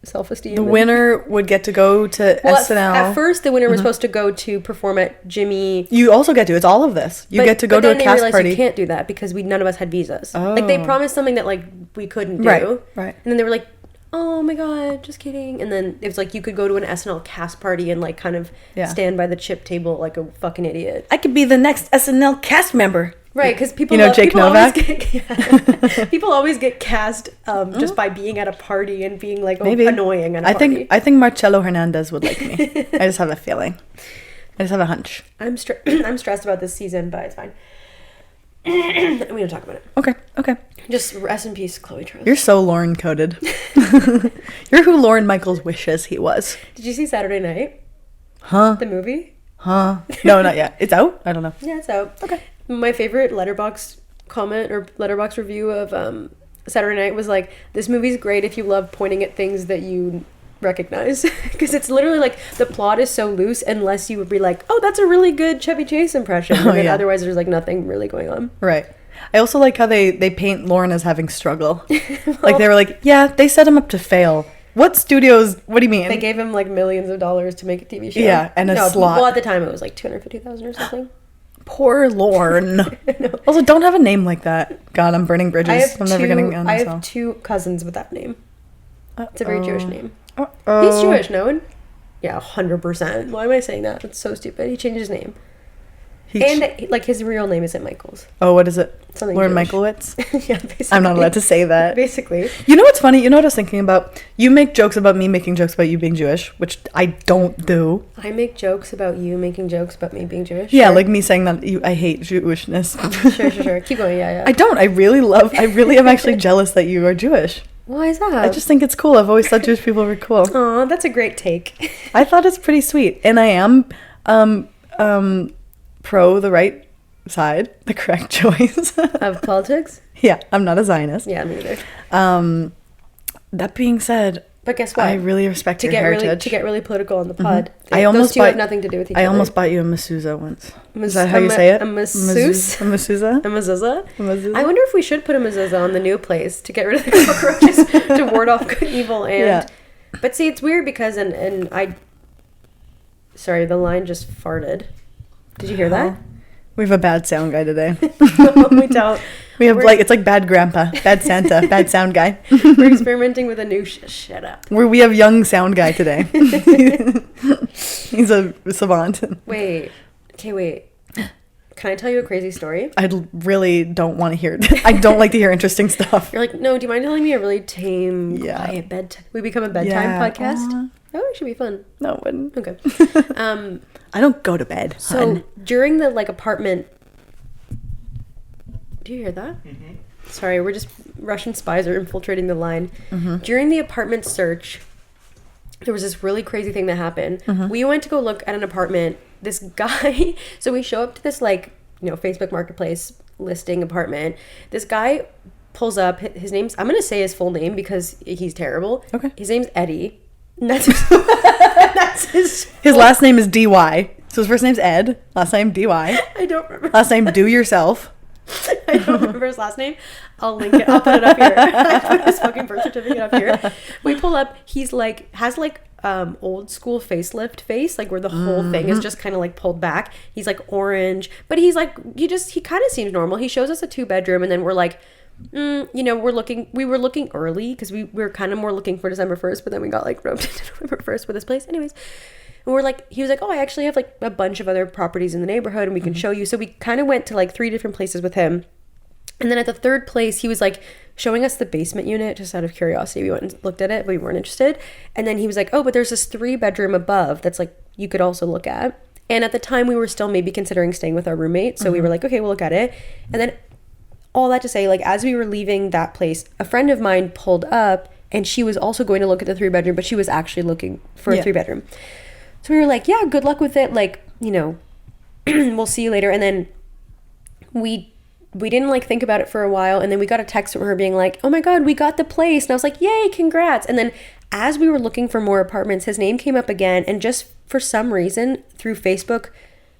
self-esteem. The winner would get to go to SNL. At first, the winner was supposed to go to perform at Jimmy. You also get to. It's all of this. You get to go to a cast But then they realized party. you can't do that because none of us had visas. Like, they promised something that, like, we couldn't do. Right. And then they were like, oh my god, just kidding. And then it was like you could go to an SNL cast party and, like, kind of stand by the chip table like a fucking idiot. I could be the next SNL cast member. Right, because people, Jake people Novak? people always get cast just by being at a party and being, like, Maybe annoying at a party. I think Marcello Hernandez would like me. I just have a feeling. I just have a hunch. I'm stressed about this season, but it's fine. I'm gonna talk about it. Okay. Just rest in peace, Chloe Charles. You're so Lauren coded. You're who Lauren Michaels wishes he was. Did you see Saturday Night? Huh? The movie? Huh? No, not yet. It's out? I don't know. Yeah, it's out. Okay. My favorite Letterboxd comment or Letterboxd review of Saturday Night was like, this movie's great if you love pointing at things that you recognize, because it's literally like the plot is so loose unless you would be like, oh, that's a really good Chevy Chase impression, and then otherwise there's like nothing really going on. Right. I also like how they paint Lauren as having struggle. Like they were like, yeah, they set him up to fail. What studios? What do you mean? They gave him like millions of dollars to make a TV show. Yeah, and a slot. Well, at the time it was like $250,000 or something. Poor Lauren. Also, don't have a name like that. God, I'm burning bridges. I'm never getting on I this. have two cousins with that name. It's a very Jewish name. Uh-oh. He's Jewish, no one? Yeah, 100%. Why am I saying that? It's so stupid. He changed his name. Like his real name isn't Michaels. Oh, what is it? Something Lauren Jewish. Michaelowitz? Yeah, basically. I'm not allowed to say that. Basically. You know what's funny? You know what I was thinking about? You make jokes about me making jokes about you being Jewish, which I don't do. I make jokes about you making jokes about me being Jewish. Yeah, sure. like me saying that I hate Jewishness. Sure. Keep going, yeah. I don't. I really am actually jealous that you are Jewish. Why is that? I just think it's cool. I've always thought Jewish people were cool. Aw, that's a great take. I thought it's pretty sweet. And I am pro the right side, the correct choice. Of politics? Yeah, I'm not a Zionist. Yeah, me neither. That being said, but guess what? I really respect your heritage. To get really political on the pod, those two have nothing to do with each other. I almost bought you a mezuzah once. Is that how you say it? A mezuzah? A mezuzah? A mezuzah? A mezuzah? I wonder if we should put a mezuzah on the new place to get rid of the cockroaches, to ward off good evil. And Yeah. But see, it's weird because sorry, the line just farted. Did you hear that? We have a bad sound guy today. No, we don't. It's like bad grandpa, bad Santa, bad sound guy. We're experimenting with a new shut up. We have young sound guy today. He's a savant. Wait. Can I tell you a crazy story? I really don't want to hear it. I don't like to hear interesting stuff. You're like, no, do you mind telling me a really tame, quiet bedtime? We become a bedtime podcast? Oh, it should be fun. No, it wouldn't. Okay. I don't go to bed, So, during the, apartment... Do you hear that? Mm-hmm. Sorry, we're just... Russian spies are infiltrating the line. Mm-hmm. During the apartment search, there was this really crazy thing that happened. Mm-hmm. We went to go look at an apartment. This guy... So, we show up to this, Facebook Marketplace listing apartment. This guy pulls up. His name's... I'm going to say his full name because he's terrible. Okay. His name's Eddie. That's his last name is DY. So his first name's Ed. Last name DY. I don't remember. Last name Do Yourself. I don't remember his last name. I'll link it. I'll put it up here. I put his fucking birth certificate up here. We pull up. He's has old school facelift face, where the whole thing is just kind of pulled back. He's orange, but he's he kind of seems normal. He shows us a 2-bedroom, and then we're like, we were looking early because we were kind of more looking for December 1st, but then we got roped into November 1st with this place. Anyways, and he was like, oh, I actually have a bunch of other properties in the neighborhood and we can show you. So we kind of went to 3 different places with him. And then at the third place, he was showing us the basement unit just out of curiosity. We went and looked at it, but we weren't interested. And then he was like, oh, but there's this 3-bedroom above that's you could also look at. And at the time we were still maybe considering staying with our roommate. So we were like, okay, we'll look at it. And then all that to say, as we were leaving that place, a friend of mine pulled up and she was also going to look at the 3-bedroom, but she was actually looking for a 3-bedroom. So we were like, yeah, good luck with it. We'll see you later. And then we didn't think about it for a while. And then we got a text from her being like, oh my God, we got the place. And I was like, yay, congrats. And then as we were looking for more apartments, his name came up again. And just for some reason through Facebook,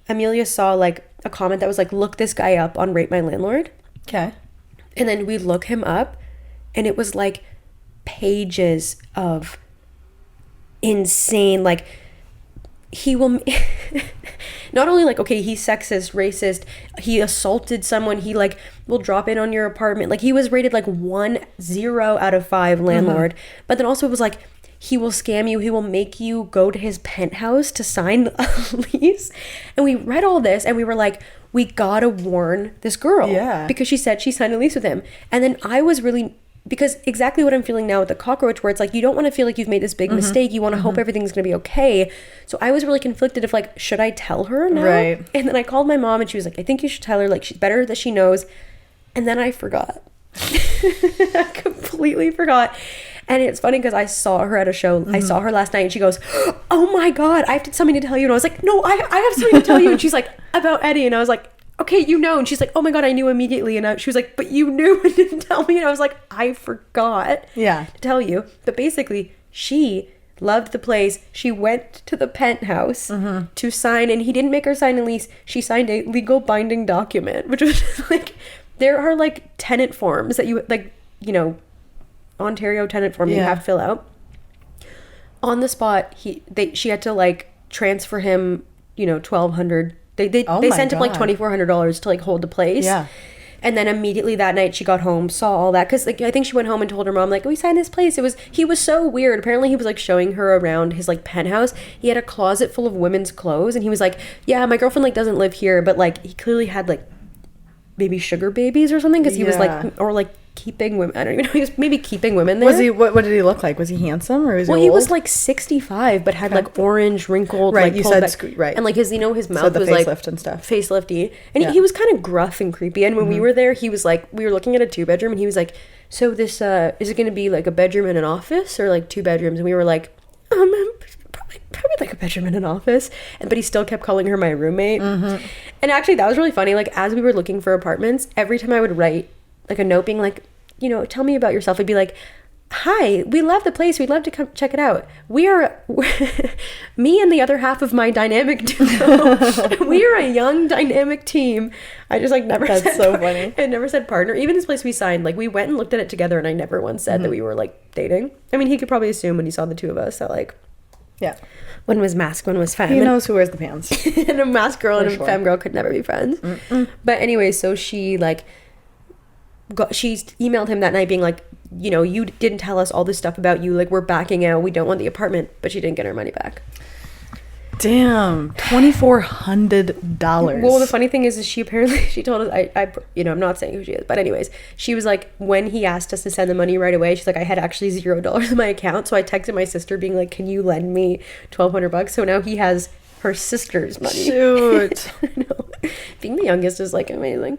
Amelia saw a comment that was look this guy up on Rate My Landlord. Okay. And then we look him up and it was pages of insane, he will not only okay, he's sexist, racist, he assaulted someone, he will drop in on your apartment. He was rated 1-0 out of 5 landlord. But then also it was he will scam you, he will make you go to his penthouse to sign a lease. And we read all this and we were like, we gotta warn this girl. Yeah. Because she said she signed a lease with him. And then I was really because exactly what I'm feeling now with the cockroach, where it's like, you don't want to feel like you've made this big mistake. You want to hope everything's going to be okay. So I was really conflicted of like, should I tell her now? Right. And then I called my mom and she was like, I think you should tell her, like, she's better that she knows. And then I forgot. I completely forgot. And it's funny because I saw her at a show. I saw her last night and she goes, oh my God, I have something to tell you. And I was like, no, I have something to tell you. And she's like, about Eddie. And I was like, okay, you know. And she's like, oh my God, I knew immediately. And she was like, but you knew and didn't tell me. And I was like, I forgot to tell you. But basically, she loved the place. She went to the penthouse to sign, and he didn't make her sign a lease. She signed a legal binding document, which was like, there are like tenant forms that you, like, you know, Ontario tenant form you have to fill out. On the spot, she had to like transfer him, you know, $1,200. They sent him like $2,400 to like hold the place. Yeah. And then immediately that night she got home, saw all that, because like I think she went home and told her mom, like, we signed this place. He was so weird. Apparently he was like showing her around his like penthouse. He had a closet full of women's clothes, and he was like, yeah, my girlfriend like doesn't live here, but like he clearly had like maybe sugar babies or something, because he was like, or like keeping women. I don't even know. He was maybe keeping women there. Was he? What did he look like? Was he handsome or was he old? He was like 65, but had like orange, wrinkled, right? Like, you said back, right, and like his, you know, his mouth so the was facelift like and stuff, facelifty, and he was kind of gruff and creepy. And when we were there, he was like, we were looking at a 2-bedroom, and he was like, so this is it going to be like a bedroom and an office, or like 2 bedrooms? And we were like, probably like a bedroom and an office. But he still kept calling her my roommate. And actually, that was really funny. Like, as we were looking for apartments, every time I would write like a note being like, you know, tell me about yourself, I'd be like, hi, we love the place, we'd love to come check it out. We're me and the other half of my dynamic duo, we are a young dynamic team. I just like never That's said so funny. I never said partner. Even this place we signed, like we went and looked at it together, and I never once said that we were like dating. I mean, he could probably assume when he saw the two of us that like, yeah, one was mask, one was femme. He knows who wears the pants. And a mask girl and a femme girl could never be friends. But anyway, so she like she emailed him that night being like, you know, you didn't tell us all this stuff about you, like we're backing out, we don't want the apartment. But she didn't get her money back. Damn, $2,400. Well, the funny thing is she apparently, she told us, I you know, I'm not saying who she is, but anyways, she was like, when he asked us to send the money right away, she's like, I had actually $0 in my account, so I texted my sister being like, can you lend me $1,200? So now he has her sister's money. Shoot. No. Being the youngest is like amazing.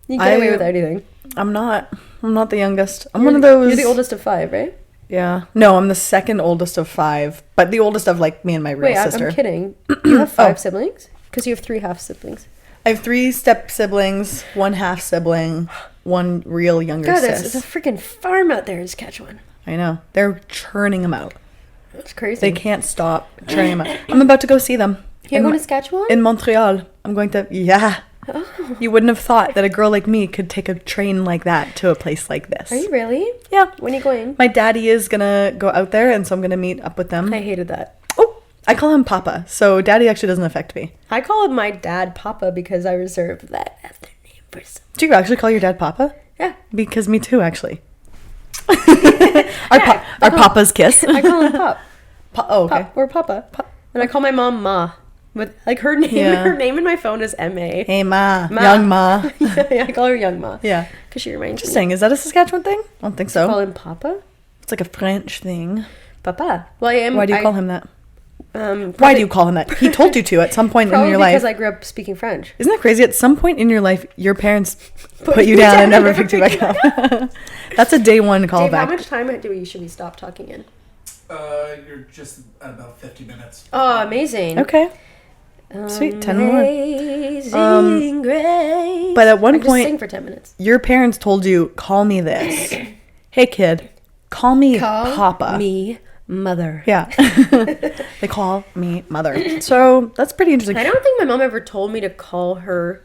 You get away with anything. I'm not the youngest. I'm one of those. You're the oldest of 5, right? Yeah. No, I'm the second oldest of 5, but the oldest of like me and my real sister. I'm kidding. You have 5 siblings? Because you have 3 half siblings. I have 3 step siblings, 1 half sibling, 1 real younger sis. It's a freaking farm out there in Saskatchewan. I know. They're churning them out. That's crazy. They can't stop churning them out. I'm about to go see them. You're going to Saskatchewan? In Montreal. I'm going to, yeah. Oh. You wouldn't have thought that a girl like me could take a train like that to a place like this. Are you really? Yeah. When are you going? My daddy is gonna go out there, and so I'm gonna meet up with them. I hated that. Oh, I call him Papa, so daddy actually doesn't affect me. I call him my dad Papa because I reserved that after name for some. Do you actually call your dad Papa? Yeah. Because me too, actually. Our Papa's kiss. I call him Pop. Oh, okay. Pop or Papa. Pop. And I call my mom Ma. With like her name, her name in my phone is M.A. Hey Ma. Young Ma. Yeah, I call her Young Ma. Yeah, because she reminds me. Interesting. Is that a Saskatchewan thing? I don't think so. Call him Papa. It's like a French thing. Papa. Well, I am. Why do you call him that? Probably, why do you call him that? He told you to at some point in your life. Because I grew up speaking French. Isn't that crazy? At some point in your life, your parents put you down and never picked you back up. That's a day one callback. Dave, how much time should we stop talking in? You're just at about 50 minutes. Oh, amazing. Okay. Sweet, 10 more. Grace. But at one I point, just sing for 10 minutes. Your parents told you, call me this. Hey, kid, call me Papa. Me mother. Yeah. They call me mother. So that's pretty interesting. I don't think my mom ever told me to call her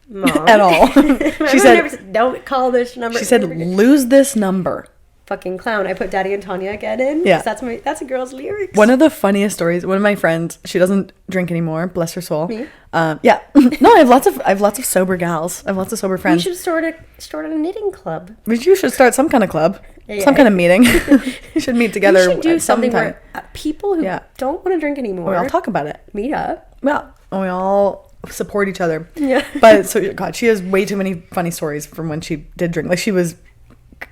mom. At all. She said, never said, don't call this number. She said, lose this number. Fucking clown. I put Daddy and Tanya again in. Yeah. That's a girl's lyrics. One of the funniest stories, one of my friends, she doesn't drink anymore, bless her soul. Me? Yeah. No, I have lots of sober gals. I have lots of sober friends. You should start a knitting club. You should start some kind of club. Yeah. Some kind of meeting. You should meet together. We should do something sometime. where people who don't want to drink anymore. We all talk about it. Meet up. Yeah. And we all support each other. Yeah. But so God, she has way too many funny stories from when she did drink. Like she was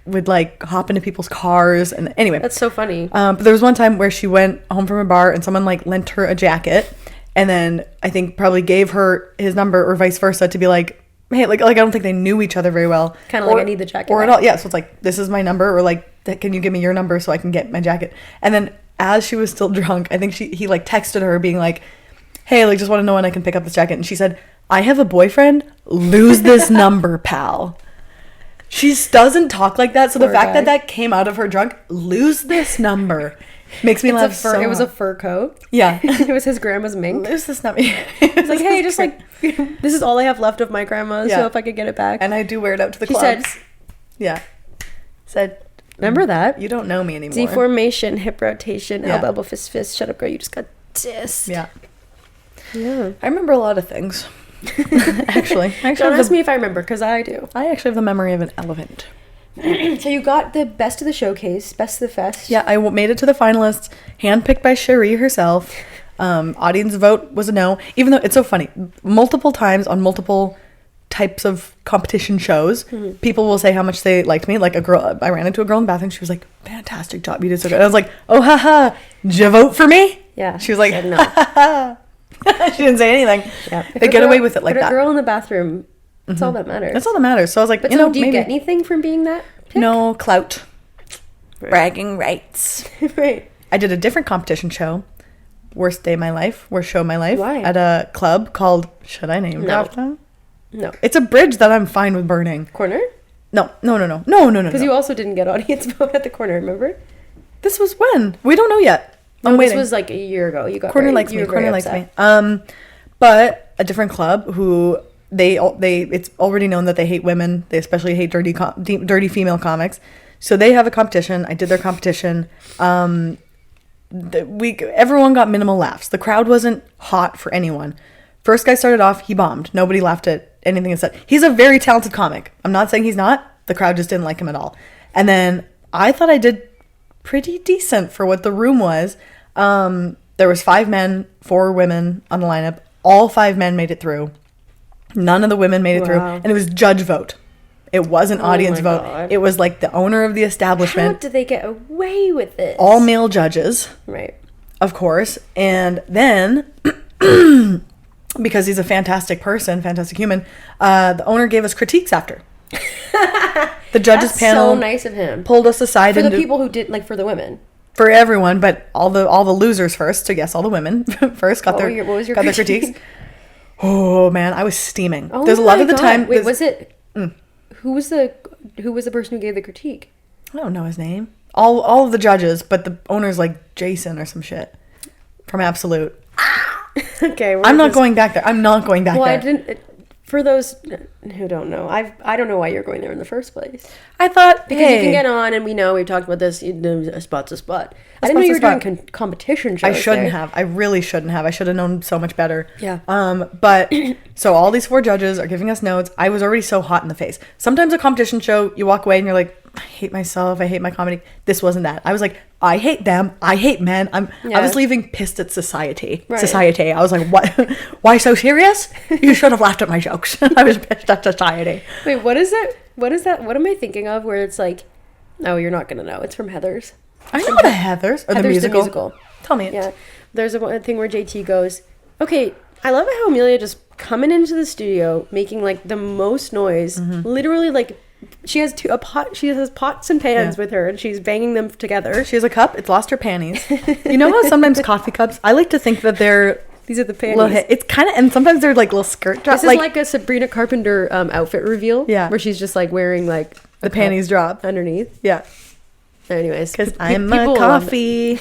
would like hop into people's cars. And anyway, That's so funny. but there was one time where she went home from a bar and someone like lent her a jacket, and then I think probably gave her his number or vice versa to be like, hey, like I don't think they knew each other very well. Kind of like, I need the jacket or at back. all. Yeah, so it's like, this is my number, or like, can you give me your number so I can get my jacket? And then as she was still drunk, I think he like texted her being like, hey, like just want to know when I can pick up this jacket. And she said, I have a boyfriend. Lose this number, pal. She doesn't talk like that. So the Poor fact guy. that came out of her drunk, lose this number, makes me laugh so It was a hard. fur coat. Yeah. It was his grandma's mink. Lose this number. It's like, hey, just like, this is all I have left of my grandma's, Yeah. so if I could get it back. And I do wear it out to the He clubs. said, Yeah. Said, remember that? you don't know me anymore. Deformation, hip rotation, Yeah. elbow, fist. Shut up, girl. You just got dissed. Yeah. Yeah. I remember a lot of things. Actually. Don't ask me if I remember, because I do. I actually have the memory of an elephant. So you got the best of the showcase, best of the fest. Yeah, I made it to the finalists, handpicked by Cherie herself. Audience vote was a no, even though it's so funny. Multiple times on multiple types of competition shows, people will say how much they liked me. Like I ran into a girl in the bathroom. She was like, fantastic job, you did so good. I was like, oh, haha, did you vote for me? Yeah. She was like, said no. she didn't say anything. Yeah. They get away with it like but that. a girl in the bathroom, that's all that matters. That's all that matters. So I was like, But you so know, do you maybe. get anything from being that pick? No clout. Right. Bragging rights. Right. I did a different competition show. Worst day of my life. Worst show of my life. Why? At a club called, should I name drop them? No. It's a bridge that I'm fine with burning. Corner? No. Because you also didn't get audience vote at the corner, remember? This was when? We don't know yet. No, I'm this waiting. was like a year ago. You got Corner very- likes you me. were very Corner likes upset. me. But a different club who they it's already known that they hate women. They especially hate dirty female comics. So they have a competition. I did their competition. Everyone got minimal laughs. The crowd wasn't hot for anyone. First guy started off, he bombed. Nobody laughed at anything he said. He's a very talented comic. I'm not saying he's not. The crowd just didn't like him at all. And then I thought I did pretty decent for what the room was. There was 5 men, 4 women on the lineup. All 5 men made it through. None of the women made it through. Wow. And it was judge vote. It wasn't audience my vote. God. It was like the owner of the How establishment. did they get away with this? All male judges, Right. of course. And then, because he's a fantastic person, fantastic human, the owner gave us critiques after. The judges That's panel so nice of him. pulled us aside For the and people who did, like, for the women. for everyone, but all the losers first. So yes, all the women first got What their was your got their critique? critiques. Oh man, I was steaming. Oh There's a lot my of the God. time. Wait, there's- was it... Who was the person who gave the critique? I don't know his name. All of the judges, but the owner's like Jason or some shit from Absolute. Okay. I'm not going back there. I'm not going back Well, there. I didn't... For those who don't know, I don't know why you're going there in the first place. I thought Because you can get on, and we know we've talked about this. A spot's a spot. I didn't know you were spot's a doing competition I shows. shouldn't there. have. I really shouldn't have. I should have known so much better. Yeah. But so all these 4 judges are giving us notes. I was already so hot in the face. Sometimes a competition show, you walk away and you're like, I hate myself. I hate my comedy. This wasn't that. I was like, I hate them. I hate men. I Yeah. was leaving pissed at society. Right. Society. I was like, what? Why so serious? You should have laughed at my jokes. I was pissed at society. Wait, what is it? What is that? What am I thinking of? Where it's like, no, you're not gonna know. It's from Heathers. I know the Heathers or the Heathers the musical. musical. Tell me it. Yeah, there's a one thing where JT goes, okay, I love how Amelia just coming into the studio making like the most noise. Mm-hmm. Literally, like she has she has pots and pans Yeah. with her, and she's banging them together. She has a cup. It's lost her panties. You know how sometimes coffee cups, I like to think that they're These are the panties. little it's kind of, and sometimes they're like little skirt drops. This is like a Sabrina Carpenter outfit reveal. Yeah. where she's just like wearing like the panties drop. underneath. Yeah. Anyways, Because pe- I'm people a will love coffee.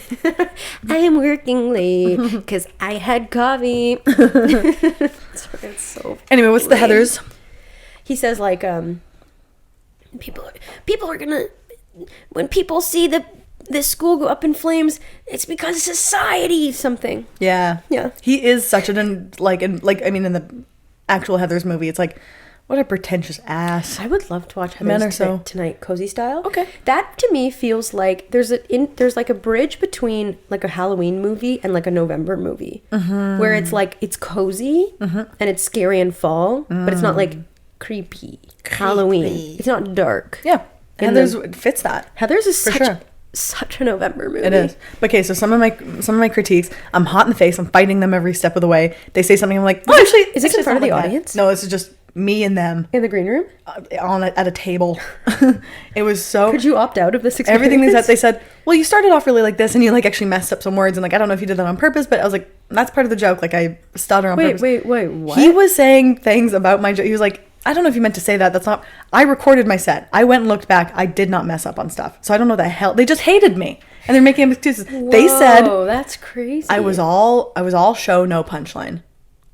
I am working late because I had coffee. It's so. Anyway, what's the lame. Heathers? He says like people are gonna, when people see this school go up in flames, it's because society something. Yeah. Yeah. He is such an, like in the actual Heathers movie, it's like, what a pretentious ass. I would love to watch Men Heathers are so- tonight, cozy style. Okay. That to me feels like there's like a bridge between like a Halloween movie and like a November movie, where it's like it's cozy and it's scary and fall, but it's not like creepy. Halloween. It's not dark. Yeah. Heather's fits that. Heather's is For such sure. such a November movie. It is. But okay, so some of my critiques, I'm hot in the face. I'm fighting them every step of the way. They say something, I'm like, oh, actually, Is this in front of the not like that. audience? No, this is just me and them In the green room? at a table. It was so. Could you opt out of this experience? Everything they said, well, you started off really like this, and you like actually messed up some words, and like I don't know if you did that on purpose, but I was like, that's part of the joke. Like I stutter on purpose. Wait, what? He was saying things about my joke. He was like, I don't know if you meant to say that. That's not. I recorded my set. I went and looked back. I did not mess up on stuff. So I don't know the hell. They just hated me, and they're making excuses. They said, "Oh, that's crazy." I was all show, no punchline,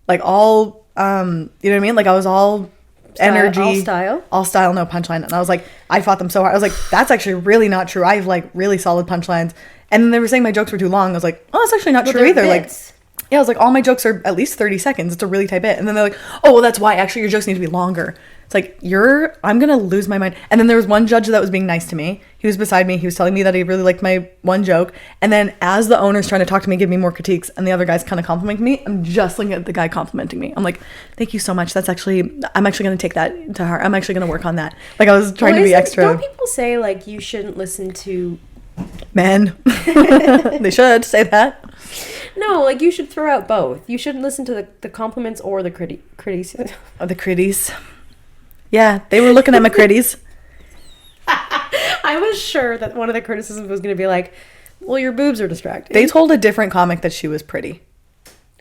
like all you know what I mean? Like I was all energy, all style, no punchline. And I was like, I fought them so hard. I was like, that's actually really not true. I have like really solid punchlines. And then they were saying my jokes were too long. I was like, oh, that's actually not true either. Bits. Like, yeah, I was like, all my jokes are at least 30 seconds. It's a really tight bit. And then they're like, oh, well, that's why actually your jokes need to be longer. It's like, I'm going to lose my mind. And then there was one judge that was being nice to me. He was beside me. He was telling me that he really liked my one joke. And then as the owner's trying to talk to me, give me more critiques, and the other guy's kind of complimenting me, I'm just looking at the guy complimenting me. I'm like, thank you so much. I'm actually going to take that to heart. I'm actually going to work on that. Like I was trying to be extra. Don't people say like you shouldn't listen to men? They should say that. No, like you should throw out both. You shouldn't listen to the compliments or the critiques. Oh, the critties. Yeah, they were looking at my critties. I was sure that one of the criticisms was going to be like, well, your boobs are distracting. They told a different comic that she was pretty.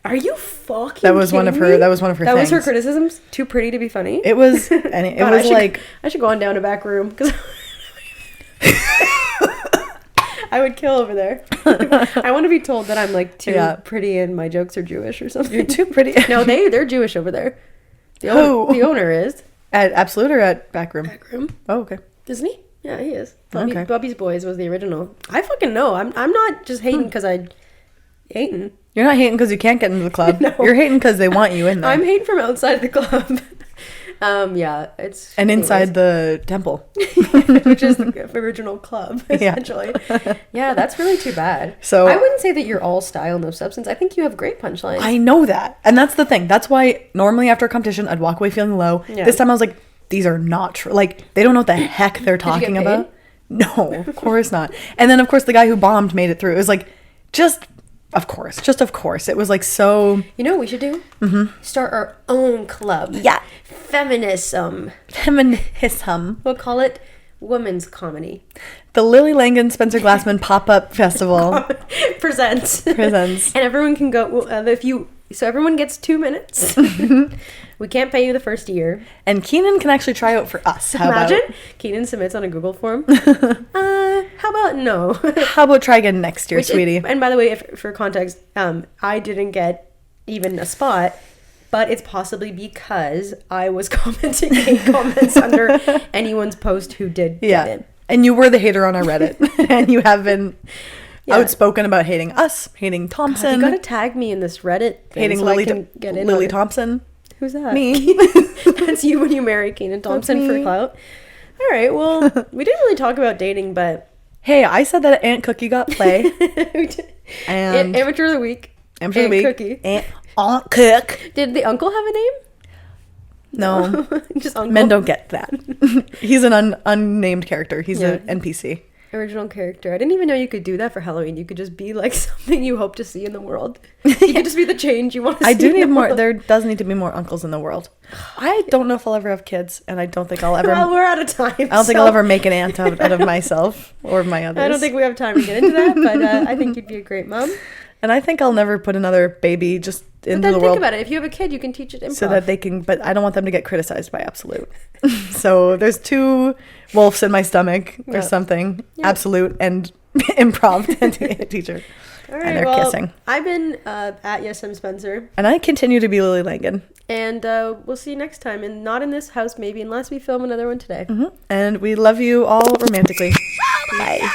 Are you fucking That was one of her. me? That was one of her. That things. was her criticisms. Too pretty to be funny. It was. And it God, was I should go on down to back room because I would kill over there. I want to be told that I'm like too pretty and my jokes are Jewish or something. You're too pretty. No, they're Jewish over there. The owner is at Absolute or at Backroom. Backroom. Oh, okay. Isn't he? Yeah, he is. Okay. Bubby's Boys was the original. I fucking know. I'm not just hating because I hating. You're not hating because you can't get into the club. No. You're hating because they want you in there. I'm hating from outside the club. Yeah, it's and inside the temple, which is the original club essentially. Yeah, that's really too bad. So I wouldn't say that you're all style, no substance. I think you have great punchlines. I know that, and that's the thing. That's why normally after a competition, I'd walk away feeling low. Yeah. This time I was like, these are not true. Like they don't know what the heck they're talking Did you get paid? about. No, of course not. And then of course the guy who bombed made it through. It was like, of course. It was like so. You know what we should do? Mm-hmm. Start our own club. Yeah. Feminism. Feminism. We'll call it Women's Comedy. The Lily Langan Spencer Glassman Pop-Up Festival Presents. presents. And everyone can go so everyone gets 2 minutes. We can't pay you the first year. And Keenan can actually try out for us. Imagine Keenan submits on a Google form. How about no? How about try again next year, sweetie? And by the way, for context, I didn't get even a spot, but it's possibly because I was commenting hate comments under anyone's post who did get in. And you were the hater on our Reddit. And you have been outspoken about hating us, hating Thompson. God, you gotta tag me in this Reddit thing hating so Lily, I can get in Lily Thompson. Who's that? Me. That's you when you marry Keenan Thompson for clout. All right, well, we didn't really talk about dating, but... Hey, I said that Aunt Cookie got play. And Amateur of the Week. Amateur of the Week. Cookie. Aunt Cook. Did the uncle have a name? No. Just uncle? Men don't get that. He's an unnamed character. He's an NPC. Original character. I didn't even know you could do that for Halloween. You could just be like something you hope to see in the world. You could just be the change you want to see. I do need more. World. There does need to be more uncles in the world. I don't know if I'll ever have kids, and I don't think I'll ever. Well, we're out of time. I don't think I'll ever make an aunt out of myself or my others. I don't think we have time to get into that, but I think you'd be a great mom. And I think I'll never put another baby just into the world. Think about it. If you have a kid, you can teach it improv. So that they can, but I don't want them to get criticized by Absolute. So there's 2 wolves in my stomach or something. Yep. Absolute and improv teacher. All right, and they're kissing. I've been at Yes, I'm Spencer. And I continue to be Lily Langan. And we'll see you next time. And not in this house, maybe, unless we film another one today. Mm-hmm. And we love you all romantically. Bye.